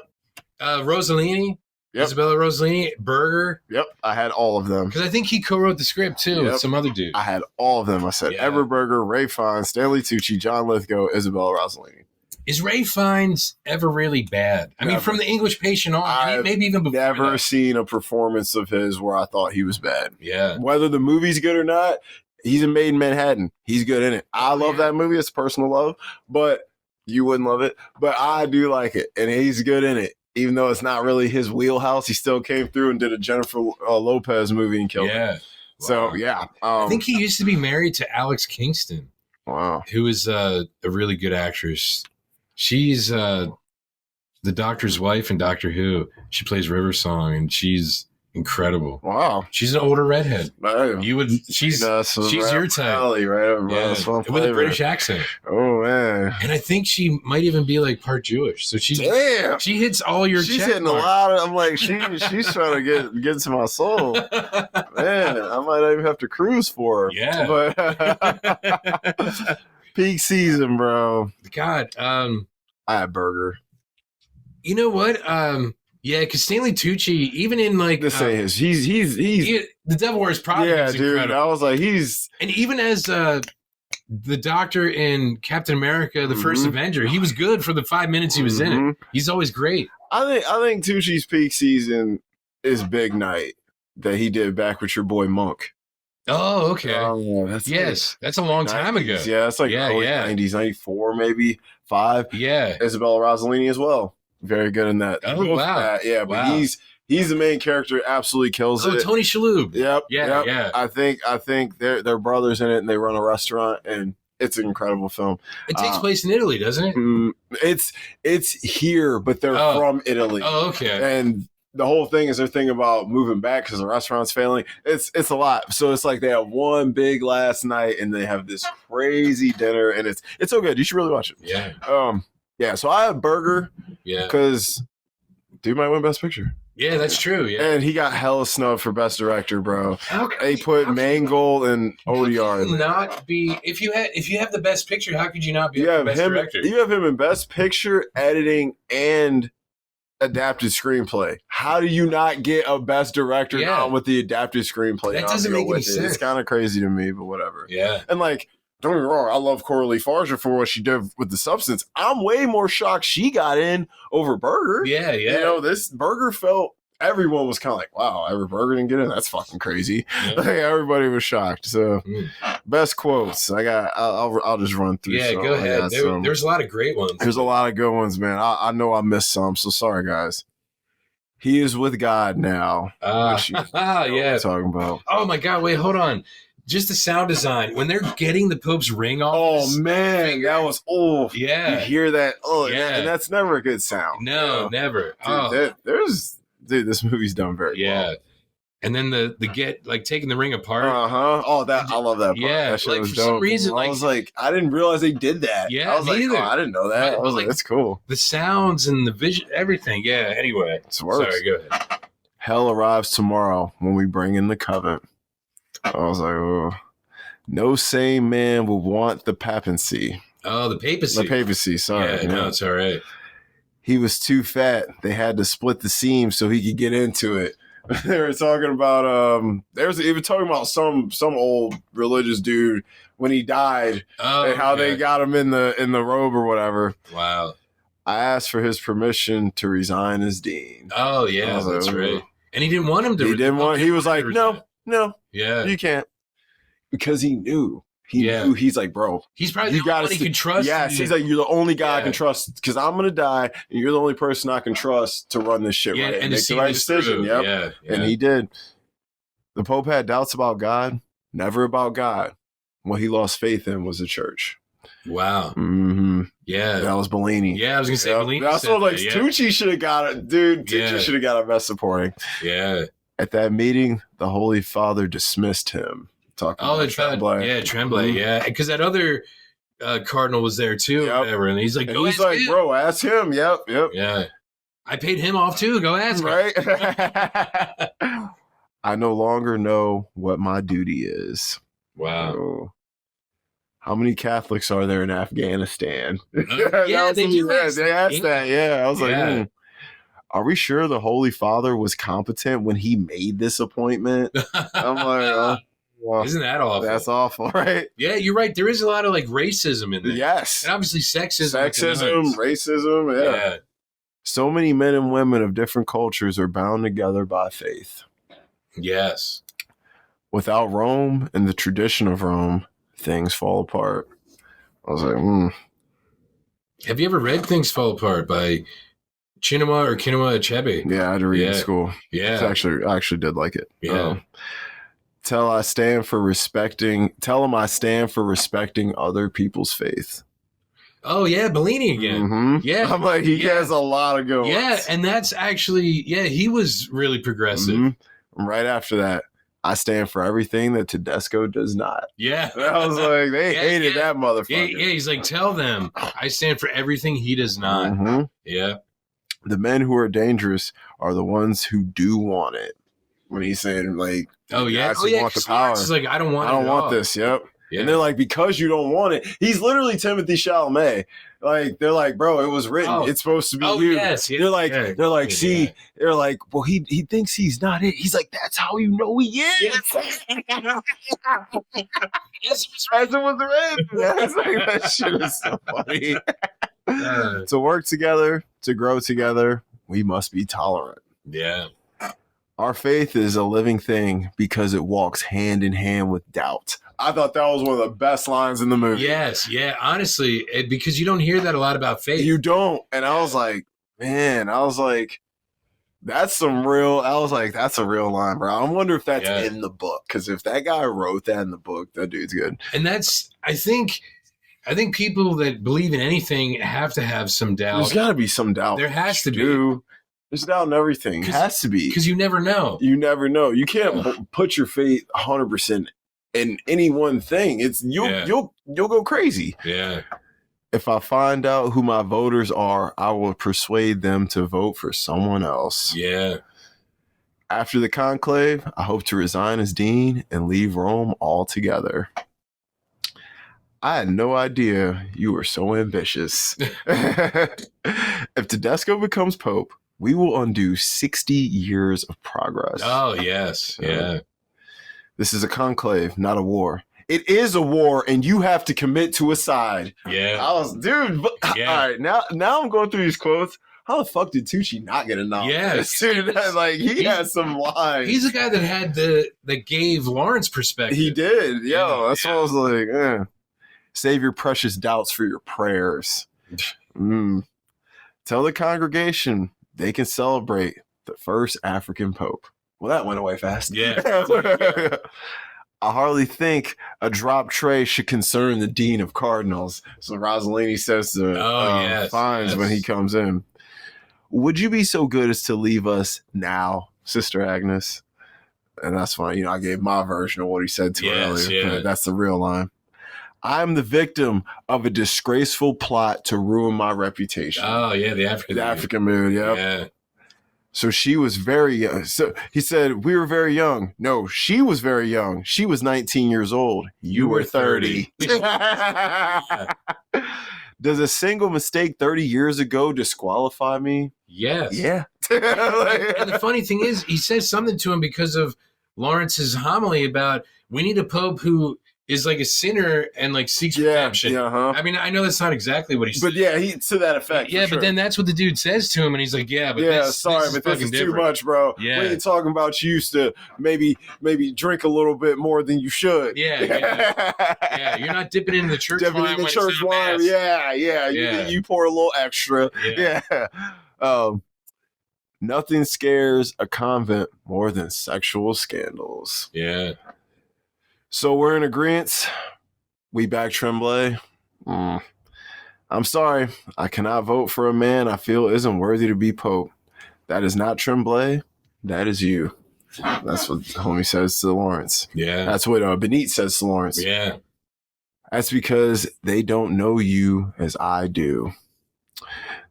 Rossellini, Isabella Rossellini, Berger. Yep, I had all of them. Because I think he co-wrote the script, too, with some other dude. I had all of them. I said Edward Berger, Ray Fiennes, Stanley Tucci, John Lithgow, Isabella Rossellini. Is Ray Fiennes ever really bad? I mean, from The English Patient on, maybe even before never seen a performance of his where I thought he was bad. Yeah. Whether the movie's good or not, he's in Made in Manhattan. He's good in it. I love that movie. It's personal love, but you wouldn't love it. But I do like it, and he's good in it. Even though it's not really his wheelhouse, he still came through and did a Jennifer Lopez movie and killed it. So, I think he used to be married to Alex Kingston. Wow. Who is a really good actress. She's the Doctor's wife in Doctor Who. She plays River Song, and she's incredible. Wow. She's an older redhead. Wow. She's your type. Alley, right? With a British accent. Oh, man. And I think she might even be like part Jewish. So she hits all your She's hitting a lot of, I'm like, she's trying to get into my soul. Man, I might not even have to cruise for her. Yeah. But peak season, bro. God. I had Berger. You know what? Yeah, because Stanley Tucci, even in like this ain't his. He's The Devil Wears Prada. Yeah, dude. Incredible. I was like, and even as the Doctor in Captain America: The First Avenger, he was good for the 5 minutes he was in it. He's always great. I think Tucci's peak season is Big Night that he did back with your boy Monk. Oh, okay. That's a long 90s. time ago. Yeah, that's like early 90s, 94 maybe, 5. Yeah. Isabella Rossellini as well. Very good in that. Oh, wow. Yeah, but he's the main character, absolutely kills it. Oh, Tony Shalhoub. Yep. Yeah. I think they're brothers in it, and they run a restaurant, and it's an incredible film. It takes place in Italy, doesn't it? It's here, but they're from Italy. Oh, okay. And the whole thing is they're thinking about moving back because the restaurant's failing. It's a lot. So it's like they have one big last night and they have this crazy dinner, and it's so good. You should really watch it. Yeah. Yeah. So I have Burger. Yeah. Because dude might win Best Picture. Yeah, that's true. Yeah. And he got hella snubbed for Best Director, bro. They put Mangold and Odiar. Not be if you have the Best Picture, how could you not be Best Director? You have him in Best Picture, editing, and adapted screenplay. How do you not get a Best Director now with the adapted screenplay? That doesn't make any sense. It's kind of crazy to me, but whatever. Yeah. And like, don't get me wrong, I love Coralie Farger for what she did with The Substance. I'm way more shocked she got in over Burger. Yeah, yeah. You know, this Burger felt, everyone was kind of like, wow, every Burger didn't get in? That's fucking crazy. Yeah. Like, everybody was shocked. So, best quotes. I'll just run through some. Go ahead. There's a lot of great ones. There's a lot of good ones, man. I know I missed some, so sorry, guys. He is with God now. Yeah. Talking about. Oh, my God. Wait, hold on. Just the sound design. When they're getting the Pope's ring off. Oh, man. That was, yeah. You hear that? Oh, yeah. And that's never a good sound. No, never. Dude, this movie's done very well. And then the get, like, taking the ring apart. Oh, I love that part. Yeah, that shit like, was for dope. some reason, I was like, I didn't realize they did that. Yeah, I was like, neither. I didn't know that. I was like, that's cool. The sounds and the vision, everything. Yeah, anyway. Sorry, go ahead. Hell arrives tomorrow when we bring in the covenant. I was like, oh. No sane man will want the papacy. Oh, the papacy. The papacy, sorry. Yeah, no, it's all right. He was too fat. They had to split the seam so he could get into it. They were talking about they were even talking about some old religious dude when he died and how they got him in the robe or whatever. Wow. I asked for his permission to resign as dean. Oh yeah, that's right. And he didn't want him to. He was like, no, yeah, you can't, because he knew. He knew. He's like, bro, he's probably the only one he can trust. Yes, he's like, you're the only guy I can trust because I'm gonna die, and you're the only person I can trust to run this shit right and make the right decision. Yep. Yeah, and he did. The Pope had doubts about God, never about God. What he lost faith in was the church. Wow. Mm-hmm. Yeah, that was Bellini. Yeah, I was gonna say Bellini. That's what like Tucci should have got it, dude. Tucci should have got a best supporting. Yeah. At that meeting, the Holy Father dismissed him. Tremblay. Yeah, Tremblay. Yeah, because that other cardinal was there too. Yep. Whatever, and he's like, him. Bro, ask him. Yep. Yeah, I paid him off too. Go ask him. Right. I no longer know what my duty is. Wow. So, how many Catholics are there in Afghanistan? They asked that. Yeah, I was like, are we sure the Holy Father was competent when he made this appointment? I'm like, well, isn't that awful? That's awful, right? Yeah, you're right. There is a lot of like racism in there. Yes. And obviously sexism, racism. Yeah. So many men and women of different cultures are bound together by faith. Yes. Without Rome and the tradition of Rome, things fall apart. I was like, Have you ever read Things Fall Apart by Chinua Achebe? Yeah, I had to read it in school. Yeah. I actually did like it. Yeah. Tell him I stand for respecting other people's faith. Oh yeah, Bellini again. Mm-hmm. Yeah, I'm like, he has a lot of good ones. Yeah, and that's actually, he was really progressive. Mm-hmm. Right after that, I stand for everything that Tedesco does not. Yeah. I was like, they hated that motherfucker. Yeah, he's like, tell them I stand for everything he does not. Mm-hmm. Yeah. The men who are dangerous are the ones who do want it. When he's saying like, want the power. He's like, I don't want this. Yep. Yeah. And they're like, because you don't want it. He's literally Timothy Chalamet. Like, they're like, bro, it was written. It's supposed to be you. Yes, They're like, they're like, well, he thinks he's not it. He's like, that's how you know he is. As it was written. It's like, that shit is so funny. To work together, to grow together, we must be tolerant. Yeah. Our faith is a living thing because it walks hand in hand with doubt. I thought that was one of the best lines in the movie. Yes, yeah, honestly, because you don't hear that a lot about faith. You don't. And I was like, that's a real line, bro. I wonder if that's in the book. Because if that guy wrote that in the book, that dude's good. And that's, I think, I think people that believe in anything have to have some doubt. There's got to be some doubt. There has to be. There's doubt in everything. It has to be. Because you never know. You never know. You can't put your faith 100% in any one thing. You'll go crazy. Yeah. If I find out who my voters are, I will persuade them to vote for someone else. Yeah. After the conclave, I hope to resign as dean and leave Rome altogether. I had no idea you were so ambitious. If Tedesco becomes pope, we will undo 60 years of progress. Oh, yes. Yeah. This is a conclave, not a war. It is a war, and you have to commit to a side. Yeah. All right, now I'm going through these quotes. How the fuck did Tucci not get a nom? Yes. Dude, he has some lines. He's the guy that had that gave Lawrence perspective. He did. That's what I was like, Save your precious doubts for your prayers. Tell the congregation they can celebrate the first African pope. Well, that went away fast. Yeah. I hardly think a drop tray should concern the dean of cardinals. So Rossellini says to Fines when he comes in. Would you be so good as to leave us now, Sister Agnes? And that's fine. I gave my version of what he said to her earlier. Yeah. That's the real line. I'm the victim of a disgraceful plot to ruin my reputation. Oh, yeah, the African mood, yeah. So she was very young. So he said, we were very young. No, she was very young. She was 19 years old. You were 30. Does a single mistake 30 years ago disqualify me? Yes. Yeah. And the funny thing is, he says something to him because of Lawrence's homily about we need a pope who is like a sinner and like seeks redemption. I mean, I know that's not exactly what he said. But yeah, he to that effect. Yeah, but then that's what the dude says to him, and he's like, this is too much, bro. Yeah. When you're talking about you used to maybe drink a little bit more than you should. Yeah, you're not dipping into the church wine. Yeah. You pour a little extra. Yeah. Nothing scares a convent more than sexual scandals. Yeah. So we're in agreement. We back Tremblay. I'm sorry. I cannot vote for a man I feel isn't worthy to be pope. That is not Tremblay. That is you. That's what homie says to Lawrence. Yeah. That's what Benit says to Lawrence. Yeah. That's because they don't know you as I do.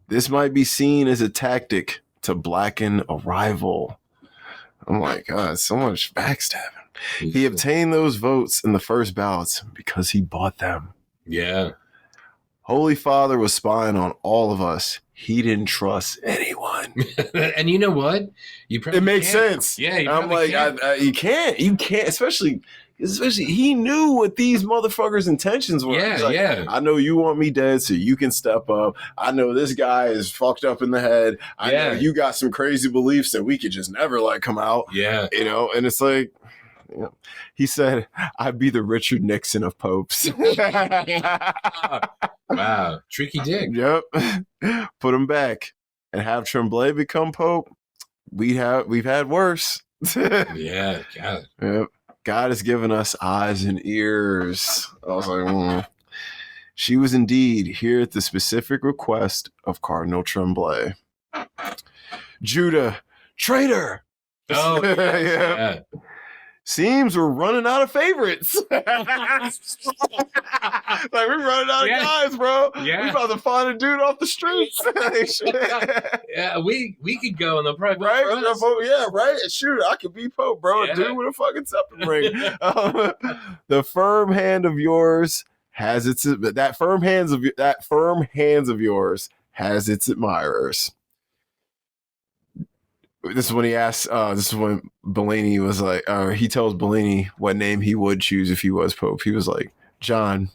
This might be seen as a tactic to blacken a rival. I'm like, God, so much backstabbing. He obtained those votes in the first ballots because he bought them. Yeah. Holy Father was spying on all of us. He didn't trust anyone. And you know what? It makes sense. Yeah. I'm like, you can't, especially he knew what these motherfuckers' intentions were. Yeah. I know you want me dead, so you can step up. I know this guy is fucked up in the head. I know you got some crazy beliefs that we could just never let come out. Yeah. And it's like, he said, I'd be the Richard Nixon of popes. Wow. Tricky dick. Yep. Put him back and have Tremblay become pope. We've had worse. Yeah. God. Yep. God has given us eyes and ears. I was like, She was indeed here at the specific request of Cardinal Tremblay. Judah, traitor. Oh, yeah. Seems we're running out of favorites. Like we're running out of guys, bro. Yeah. We about to find a dude off the streets. Yeah, we could go and they'll probably right. Yeah, right. Shoot, I could be pope, bro. Yeah. A dude with a fucking scepter ring. The firm hand of yours has its firm hands of yours has its admirers. This is when he asked, this is when Bellini was like, he tells Bellini what name he would choose if he was pope. He was like, John,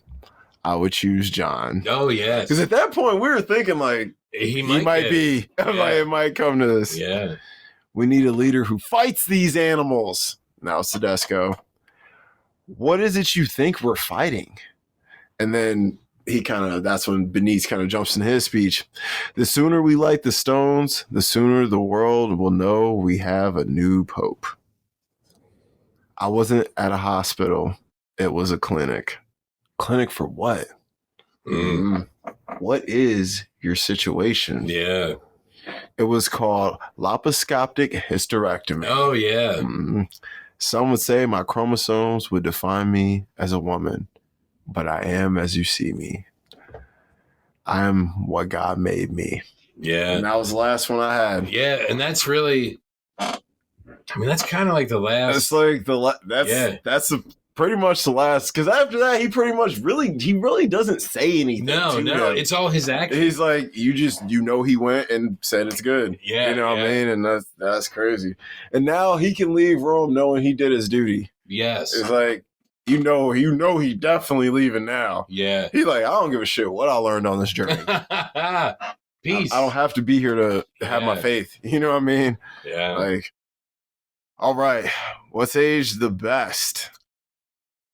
I would choose John. Oh, yes. Because at that point, we were thinking like, he might be. Yeah. Like, it might come to this. Yeah. We need a leader who fights these animals. Now, Tedesco, what is it you think we're fighting? And then that's when Benitez kind of jumps in his speech. The sooner we light the stones, the sooner the world will know we have a new pope. I wasn't at a hospital. It was a clinic. Clinic for what? What is your situation? Yeah. It was called laparoscopic hysterectomy. Oh, yeah. Some would say my chromosomes would define me as a woman, but I am as you see me. I am what God made me. Yeah. And that was the last one I had. Yeah, and that's really, I mean, that's kind of like the last. That's like that's pretty much the last, because after that he pretty much really doesn't say anything. No, it's all his acting. He's like, he went and said it's good. Yeah, you know what I mean, and that's crazy. And now he can leave Rome knowing he did his duty. Yes, it's like he definitely leaving now. Yeah, he's like, I don't give a shit what I learned on this journey. Peace. I don't have to be here to have my faith. You know what I mean? Yeah. Like, all right, what's aged the best?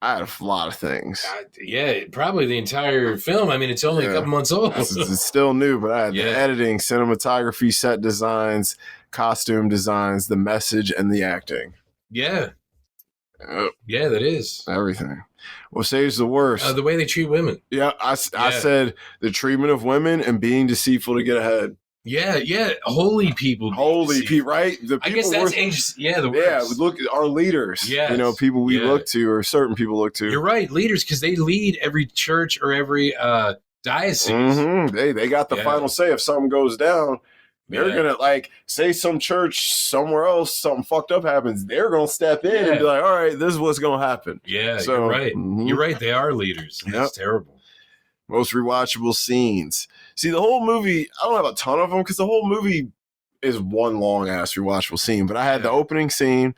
I had a lot of things. Yeah, probably the entire film. I mean, it's only a couple months old. It's still new, but I had the editing, cinematography, set designs, costume designs, the message, and the acting. Yeah. Yeah, that is. Everything. What's aged the worst? The way they treat women. Yeah, I said the treatment of women and being deceitful to get ahead. Yeah. Holy people, right? The people, I guess that's aged. Yeah, the worst. Yeah, look at our leaders. Yeah, people we look to, or certain people look to. You're right, leaders, because they lead every church or every diocese. Mm-hmm. They got the final say. If something goes down, they're gonna, like, say some church somewhere else, something fucked up happens, they're gonna step in and be like, all right, this is what's gonna happen. Yeah, so, you're right. You're right. They are leaders. That's terrible. Most rewatchable scenes. See, the whole movie, I don't have a ton of them because the whole movie is one long ass rewatchable scene. But I had the opening scene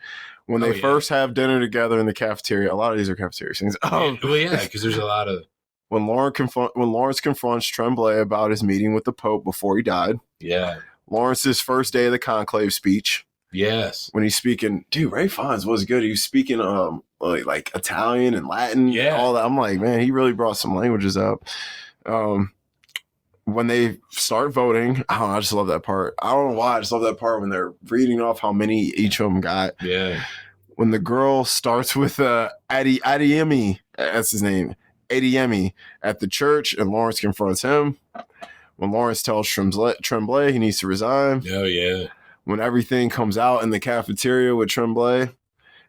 when they first have dinner together in the cafeteria. A lot of these are cafeteria scenes. Because there's a lot of when Lawrence confronts Tremblay about his meeting with the Pope before he died. Yeah. Lawrence's first day of the conclave speech. Yes. When he's speaking, dude, Ray Fiennes was good. He was speaking like Italian and Latin, all that. I'm like, man, he really brought some languages up. When they start voting, I just love that part. I don't know why, I just love that part when they're reading off how many each of them got. Yeah. When the girl starts with Adiemi, that's his name, Adiemi, at the church, and Lawrence confronts him. When Lawrence tells Tremblay he needs to resign. Oh, yeah. When everything comes out in the cafeteria with Tremblay.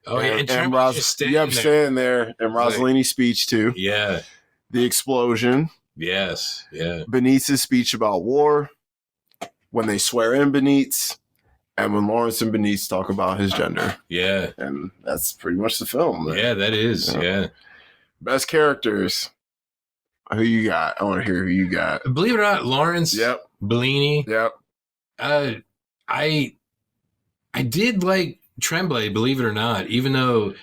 Oh, and Tremblay's just standing there. And Rossellini's speech, too. Yeah. The explosion. Yes, yeah. Benitez's speech about war. When they swear in Benitez. And when Lawrence and Benitez talk about his gender. Yeah. And that's pretty much the film. Yeah, that is, yeah. Best characters. Who you got? I want to hear who you got. Believe it or not, Lawrence. Yep. Bellini. Yep. I did like Tremblay, believe it or not, even though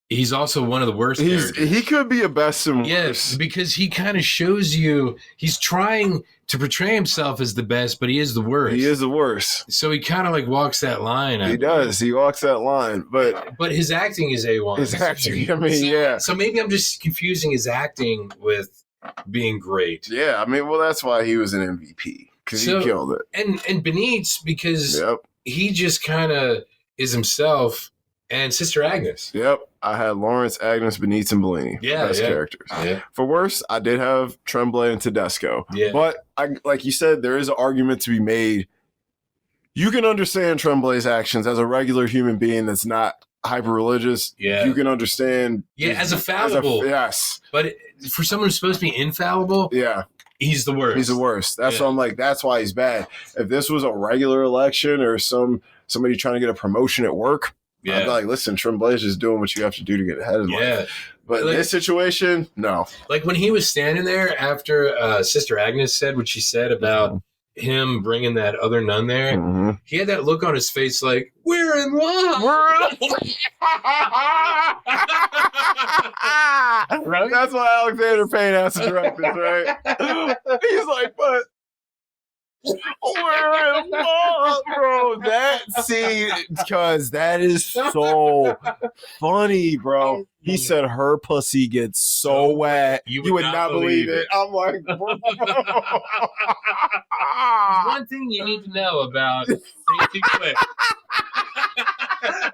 he's also one of the worst characters. He could be a best and worst. Yes, because he kind of shows you he's trying to portray himself as the best, but he is the worst. He is the worst. So he kind of like walks that line. He does. He walks that line. But his acting is A1. His acting, I mean, So maybe I'm just confusing his acting with being great. Yeah, I mean, well, that's why he was an MVP. Because he killed it. And Benitez, because he just kind of is himself, and Sister Agnes. Yep. I had Lawrence, Agnes, Benitez, and Bellini. Best characters. Yeah. For worse, I did have Tremblay and Tedesco. Yeah. But like you said, there is an argument to be made. You can understand Tremblay's actions as a regular human being that's not hyper-religious. Yeah. You can understand. Yeah, as a fallible. Yes. But for someone who's supposed to be infallible. Yeah. He's the worst. He's the worst. That's why I'm like, that's why he's bad. If this was a regular election or somebody trying to get a promotion at work, I'd be like, listen, Tremblay's just doing what you have to do to get ahead in life. But in this situation, no. Like when he was standing there after Sister Agnes said what she said about him bringing that other nun there, he had that look on his face like, we're in love. Right? That's why Alexander Payne has to direct this, right? He's like, but we're in love, bro. That scene, because that is so funny, bro. He said her pussy gets so wet. You would not believe it. I'm like, bro. One thing you need to know about Safety Quick.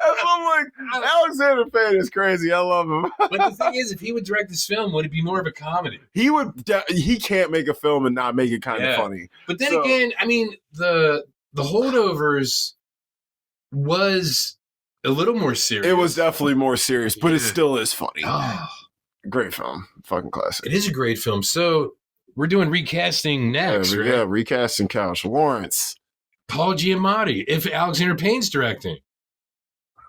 I'm like, Alexander Payne is crazy. I love him. But the thing is, if he would direct this film, would it be more of a comedy? He would. He can't make a film and not make it kind of funny. But then again, I mean, the Holdovers was a little more serious. It was definitely more serious, but it still is funny. Oh. Great film. Fucking classic. It is a great film. So we're doing recasting next, right? Yeah, recasting Couch. Lawrence. Paul Giamatti, if Alexander Payne's directing.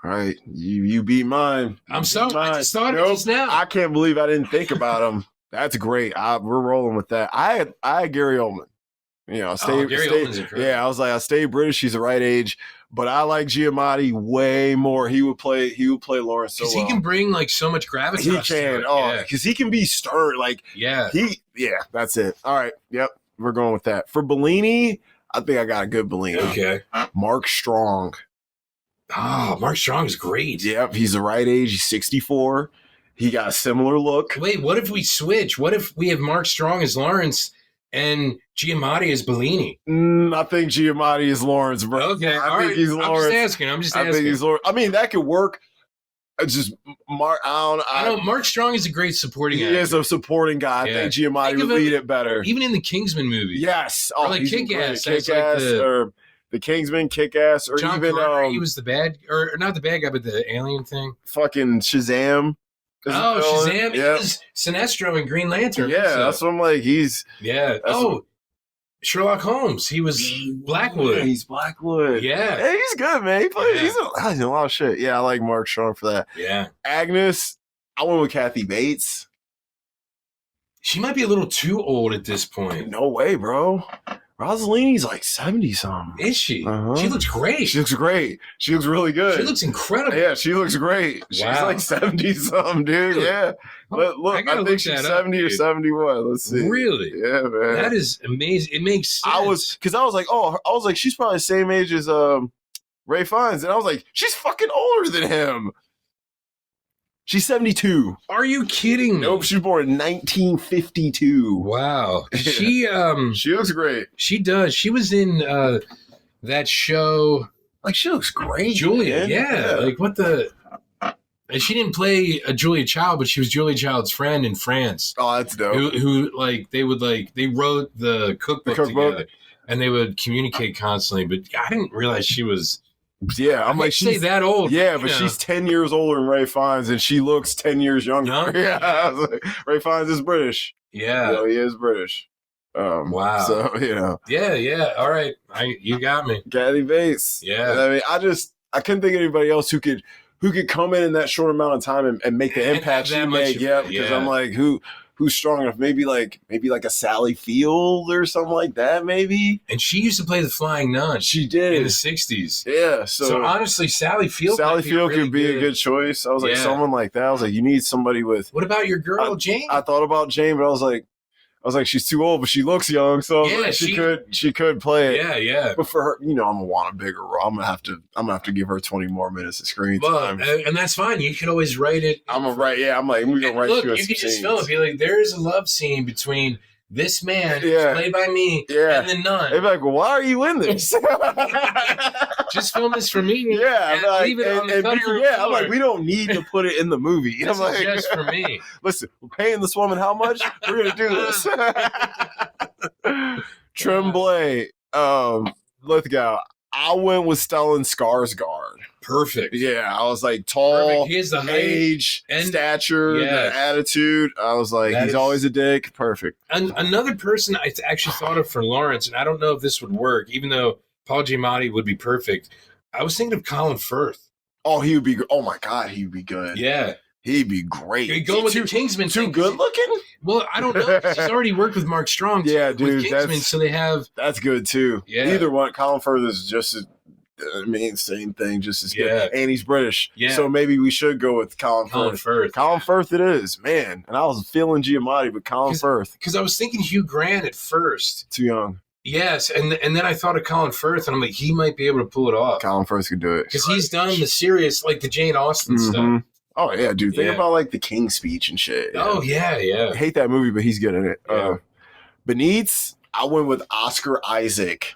All right. You beat mine. I'm sorry. I just thought of it just now. I can't believe I didn't think about him. That's great. We're rolling with that. I had Gary Oldman. You know, Gary Oldman's incredible. Yeah, I stayed British. He's the right age, but I like Giamatti way more. He would play Lawrence so well. Because he can bring like so much gravitas. He can. Because he can be stern. Like that's it. All right. Yep. We're going with that. For Bellini, I think I got a good Bellini. Okay. Mark Strong. Oh, Mark Strong is great. Yep. He's the right age. He's 64. He got a similar look. Wait, what if we switch? What if we have Mark Strong as Lawrence and Giamatti as Bellini? I think Giamatti is Lawrence, bro. Okay, I think he's Lawrence. I'm just asking. I think he's Lawrence. I mean, that could work. It's just Mark. I don't know. Mark Strong is a great supporting actor. He is a supporting guy. I think Giamatti would lead it better. Even in the Kingsman movie. Yes. Or like Kick-Ass. Or the Kingsman, Kick-Ass, or John even Carter, he was the bad, or not the bad guy, but the alien thing. Fucking Shazam. Shazam is Sinestro in Green Lantern. Yeah, that's what I'm like. He's Sherlock Holmes. He was Blackwood. Yeah, he's Blackwood. Yeah. Hey, he's good, man. He's in a lot of shit. Yeah, I like Mark Strong for that. Yeah. Agnes, I went with Kathy Bates. She might be a little too old at this point. No way, bro. Rosalini's like 70-something. Is she? Uh-huh. She looks great. She looks great. She looks really good. She looks incredible. Yeah, she looks great. Wow. She's like 70-something, dude. Really? Yeah. Look, I think she's 70 or 71. Let's see. Really? Yeah, man. That is amazing. It makes sense. I was like, she's probably the same age as Ray Fiennes. And I was like, she's fucking older than him. She's 72. Are you kidding me? Nope, she was born in 1952. Wow. She looks great. She does. She was in that show. Like, she looks great. Julia, yeah. Like, what the... And she didn't play a Julia Child, but she was Julia Child's friend in France. Oh, that's dope. Who they wrote the cookbook together, and they would communicate constantly. But I didn't realize she was... Yeah, I'm like, she's that old. Yeah, but she's 10 years older than Ray Fiennes, and she looks 10 years younger. Yeah, I was like, Ray Fiennes is British. Yeah, you know, he is British. Wow. So you know. Yeah. All right, you got me. Kathy Bates. Yeah. I mean, I couldn't think of anybody else who could come in that short amount of time and make the impact she made. Yeah, because I'm like, who's strong enough? Maybe like a Sally Field or something like that, maybe. And she used to play the Flying Nun. She did in the 60s. Yeah. So honestly, Sally Field could be a good choice. I was like, someone like that. I was like, you need somebody with. What about your girl, Jane? I thought about Jane, but I was like, she's too old, but she looks young, so she could play it. Yeah. But for her, I'm gonna want a bigger role. I'm gonna have to give her 20 more minutes of screen time. And that's fine. You can always write it. I'm gonna write. Yeah, I'm like, we're gonna write. Look, you can just film it. Be like, there is a love scene between this man, played by me, and the nun. They'd be like, well, why are you in this? Just film this for me. Yeah, and leave it on the cutting room floor. I'm like, we don't need to put it in the movie. This is just for me. Listen, we're paying this woman how much? We're gonna do this. Tremblay. Let's go. I went with Stellan Skarsgård. Perfect. Yeah, I was like tall. Perfect. He has the age, and stature, the attitude. I was like, he's always a dick. Perfect. Another person I actually thought of for Lawrence, and I don't know if this would work, even though Paul Giamatti would be perfect. I was thinking of Colin Firth. Oh, he would be. Oh my God, he would be good. Yeah. He'd be great. You're going with the Kingsman. Too good looking? Well, I don't know. He's already worked with Mark Strong. Yeah, dude. With Kingsman, so they have. That's good too. Yeah. Either one. Colin Firth is just as. Same thing, just as good. And he's British. Yeah. So maybe we should go with Colin Firth. Colin Firth it is, man. And I was feeling Giamatti, but Colin Firth. Because I was thinking Hugh Grant at first. Too young. Yes, and then I thought of Colin Firth, and I'm like, he might be able to pull it off. Colin Firth could do it. Because he's done the serious, like the Jane Austen stuff. Oh, yeah, dude. Think about, like, the King's Speech and shit. Oh, yeah. I hate that movie, but he's good in it. Yeah. Benitez, I went with Oscar Isaac.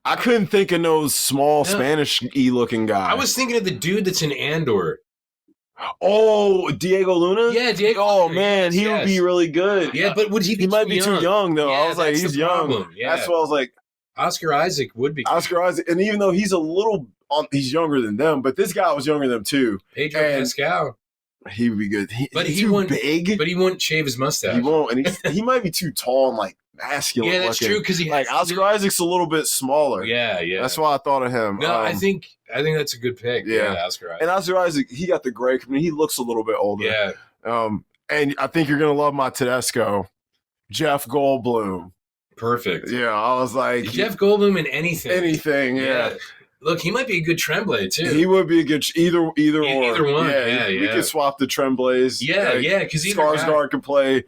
I couldn't think of those small Spanish-y looking guys. I was thinking of the dude that's in Andor. Oh, Diego Luna? Yeah, Diego. Oh man, he would be really good. Yeah, but would he be? He might be too young though. Yeah, I was like, he's young. Yeah. That's what I was like. Oscar Isaac would be. Oscar Isaac, and even though he's a little, he's younger than them, but this guy was younger than them too. Pedro Pascal. He would be good. But he's he too won't, big. But he won't shave his mustache. He won't, and he might be too tall and like masculine. Yeah, that's looking. true because he like Oscar Isaac's a little bit smaller. Yeah. That's why I thought of him. No, I think that's a good pick. Yeah, Oscar Isaac. And Oscar Isaac, he got the gray. I mean, he looks a little bit older. Yeah. And I think you're gonna love my Tedesco, Jeff Goldblum. Perfect. Yeah, I was like Jeff Goldblum in anything. Anything, yeah. Look, he might be a good Tremblay too. He would be a good either or. Either one. Yeah, we could swap the Tremblays. Yeah, because Skarsgård could play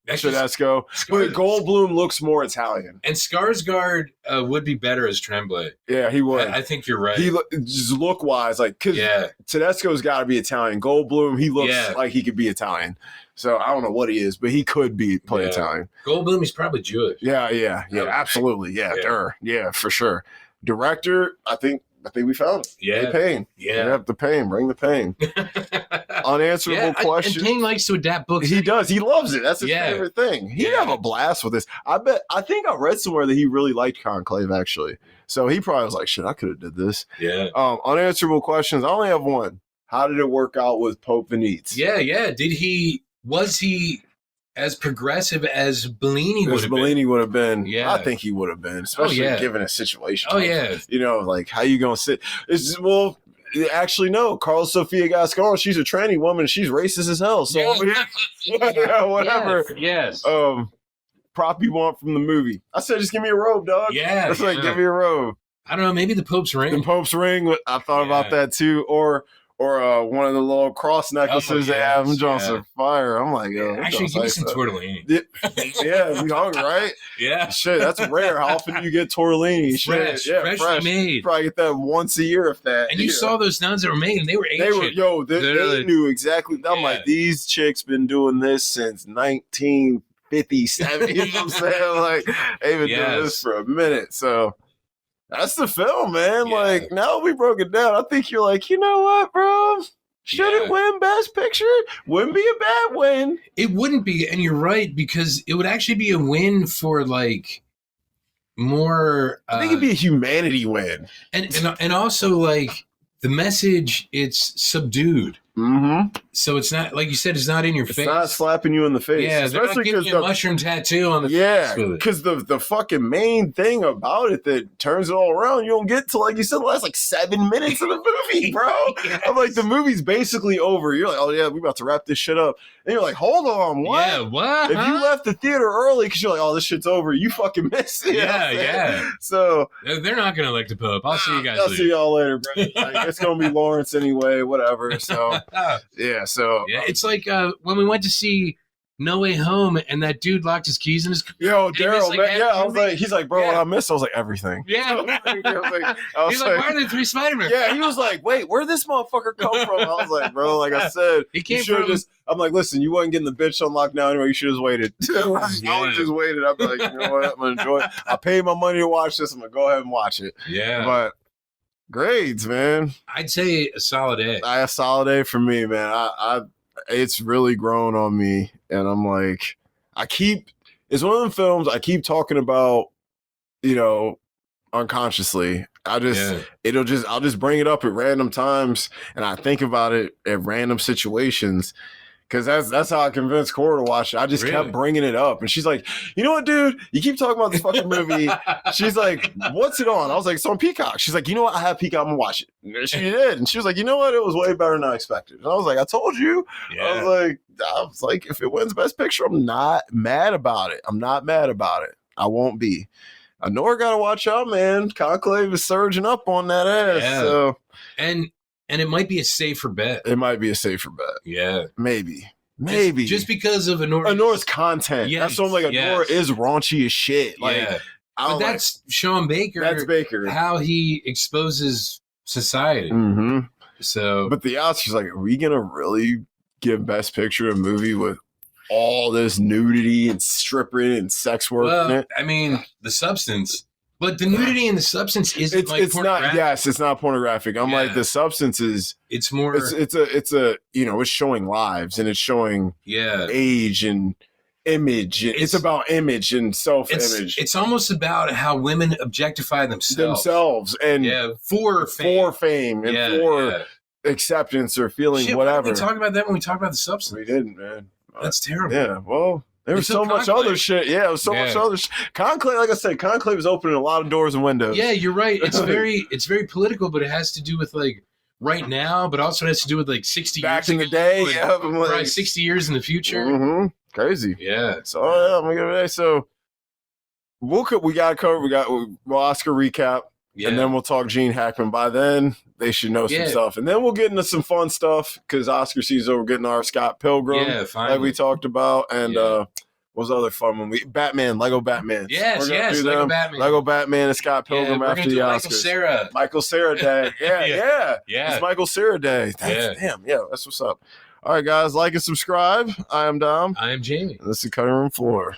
Tedesco, but Goldblum looks more Italian, and Skarsgård would be better as Tremblay. Yeah, he would. I think you're right. He just look wise, like because Tedesco's got to be Italian. Goldblum, he looks like he could be Italian. So I don't know what he is, but he could play Italian. Goldblum, he's probably Jewish. Yeah, absolutely. Yeah, for sure. Director, I think we found it. Yeah. Payne. Yeah. The Payne. Bring the Payne. Unanswerable question. And Payne likes to adapt books. He does. He loves it. That's his favorite thing. He'd have a blast with this. I think I read somewhere that he really liked Conclave, actually. So he probably was like, shit, I could have did this. Yeah. Unanswerable questions. I only have one. How did it work out with Pope Venetz? Yeah. Was he as progressive as Bellini would have been? Yeah. I think he would have been, especially given a situation. Oh, yeah. Like, how you going to sit? Actually, no. Carlos Sofia Gascon, she's a tranny woman. She's racist as hell. So, whatever. Yes. Prop you want from the movie. I said, just give me a robe, dog. Yeah. That's like, give me a robe. I don't know. Maybe the Pope's ring. The Pope's ring. I thought about that too. Or one of the little cross necklaces they have. I'm Johnson Fire. I'm like, actually, give me some tortellini. Yeah, we hungry, right? Yeah. Shit, that's rare. How often do you get tortellini? Freshly made. Probably get that once a year, if that. And you saw those nuns that were made, and they were ancient. They knew exactly. I'm like, these chicks been doing this since 1957. You know what I'm saying? Like, they've been doing this for a minute. So. That's the film, man. Yeah. Like, now we broke it down. I think you're like, you know what, bro? Should it win Best Picture? Wouldn't be a bad win. It wouldn't be, and you're right, because it would actually be a win for, like, more... I think it'd be a humanity win. And also, like, the message, it's subdued. Mm-hmm. So it's not, like you said, it's not in your face. It's not slapping you in the face. Yeah, especially because the mushroom tattoo on the face. Because the fucking main thing about it that turns it all around, you don't get to, like you said, the last like 7 minutes of the movie, bro. Yes. I'm like, the movie's basically over. You're like, oh yeah, we about to wrap this shit up. And you're like, hold on, what? Yeah, what? If you left the theater early because you're like, oh, this shit's over, you fucking missed it. Yeah. So they're not gonna elect the Pope. I'll see you guys. I'll see y'all later, bro. Like, it's gonna be Lawrence anyway, whatever. So it's like when we went to see No Way Home and that dude locked his keys in his car. Yo, Daryl, man, I was like, he's like, bro, what I missed? I was like, everything. Yeah. He's like, why are there 3 Spider-Man? Yeah, he was like, wait, where'd this motherfucker come from? I was like, bro, like I said, he came from... I'm like, listen, you wasn't getting the bitch unlocked now anyway. You should have just waited. I would have just waited. I'd be like, you know what? I'm going to enjoy it. I paid my money to watch this. I'm going to go ahead and watch it. Yeah. But grades, man. I'd say a solid A. A solid A for me, man. It's really grown on me. And I'm like, it's one of them films I keep talking about, unconsciously. I'll just bring it up at random times and I think about it at random situations. Cause that's how I convinced Cora to watch it. I just kept bringing it up. And she's like, you know what, dude? You keep talking about this fucking movie. She's like, what's it on? I was like, it's on Peacock. She's like, you know what? I have Peacock. I'm gonna watch it. And she did. And she was like, you know what? It was way better than I expected. And I was like, I told you. Yeah. I was like, if it wins Best Picture, I'm not mad about it. I won't be. Nora gotta watch out, man. Conclave is surging up on that ass. Yeah. So And it might be a safer bet. Yeah. Maybe. Just because of Nora's content. Yes. That's something like Nora is raunchy as shit. Like, but that's Sean Baker. That's Baker. How he exposes society. Mm-hmm. So, but the Oscars, like, are we gonna really give Best Picture a movie with all this nudity and stripping and sex work in it? I mean, The Substance. But the nudity and the substance isn't like it's not. Yes, it's not pornographic. I'm like the substance is. It's more. It's a it's showing lives and it's showing age and image. It's about image and self-image. It's almost about how women objectify themselves and for fame and for acceptance or feeling whatever. We talk about that when we talk about the substance. We didn't, man. That's terrible. Yeah, well. There was so much other shit. Yeah, it was so much other shit. Conclave, like I said, Conclave is opening a lot of doors and windows. Yeah, you're right. It's very political, but it has to do with like right now, but also has to do with like 60 back years in the day. Yeah, probably 60 years in the future. Mm-hmm. Crazy. Yeah. So so we got covered. We'll Oscar recap. Yeah. And then we'll talk Gene Hackman. By then, they should know some stuff. And then we'll get into some fun stuff because Oscar season, we're getting our Scott Pilgrim, like we talked about. And what was the other fun one? Lego Batman. Yes, Lego Batman. Lego Batman and Scott Pilgrim after the Oscars. Michael Cera Day. Yeah. It's Michael Cera Day. Damn, that's what's up. All right, guys, like and subscribe. I am Dom. I am Jamie. And this is Cutting Room Floor.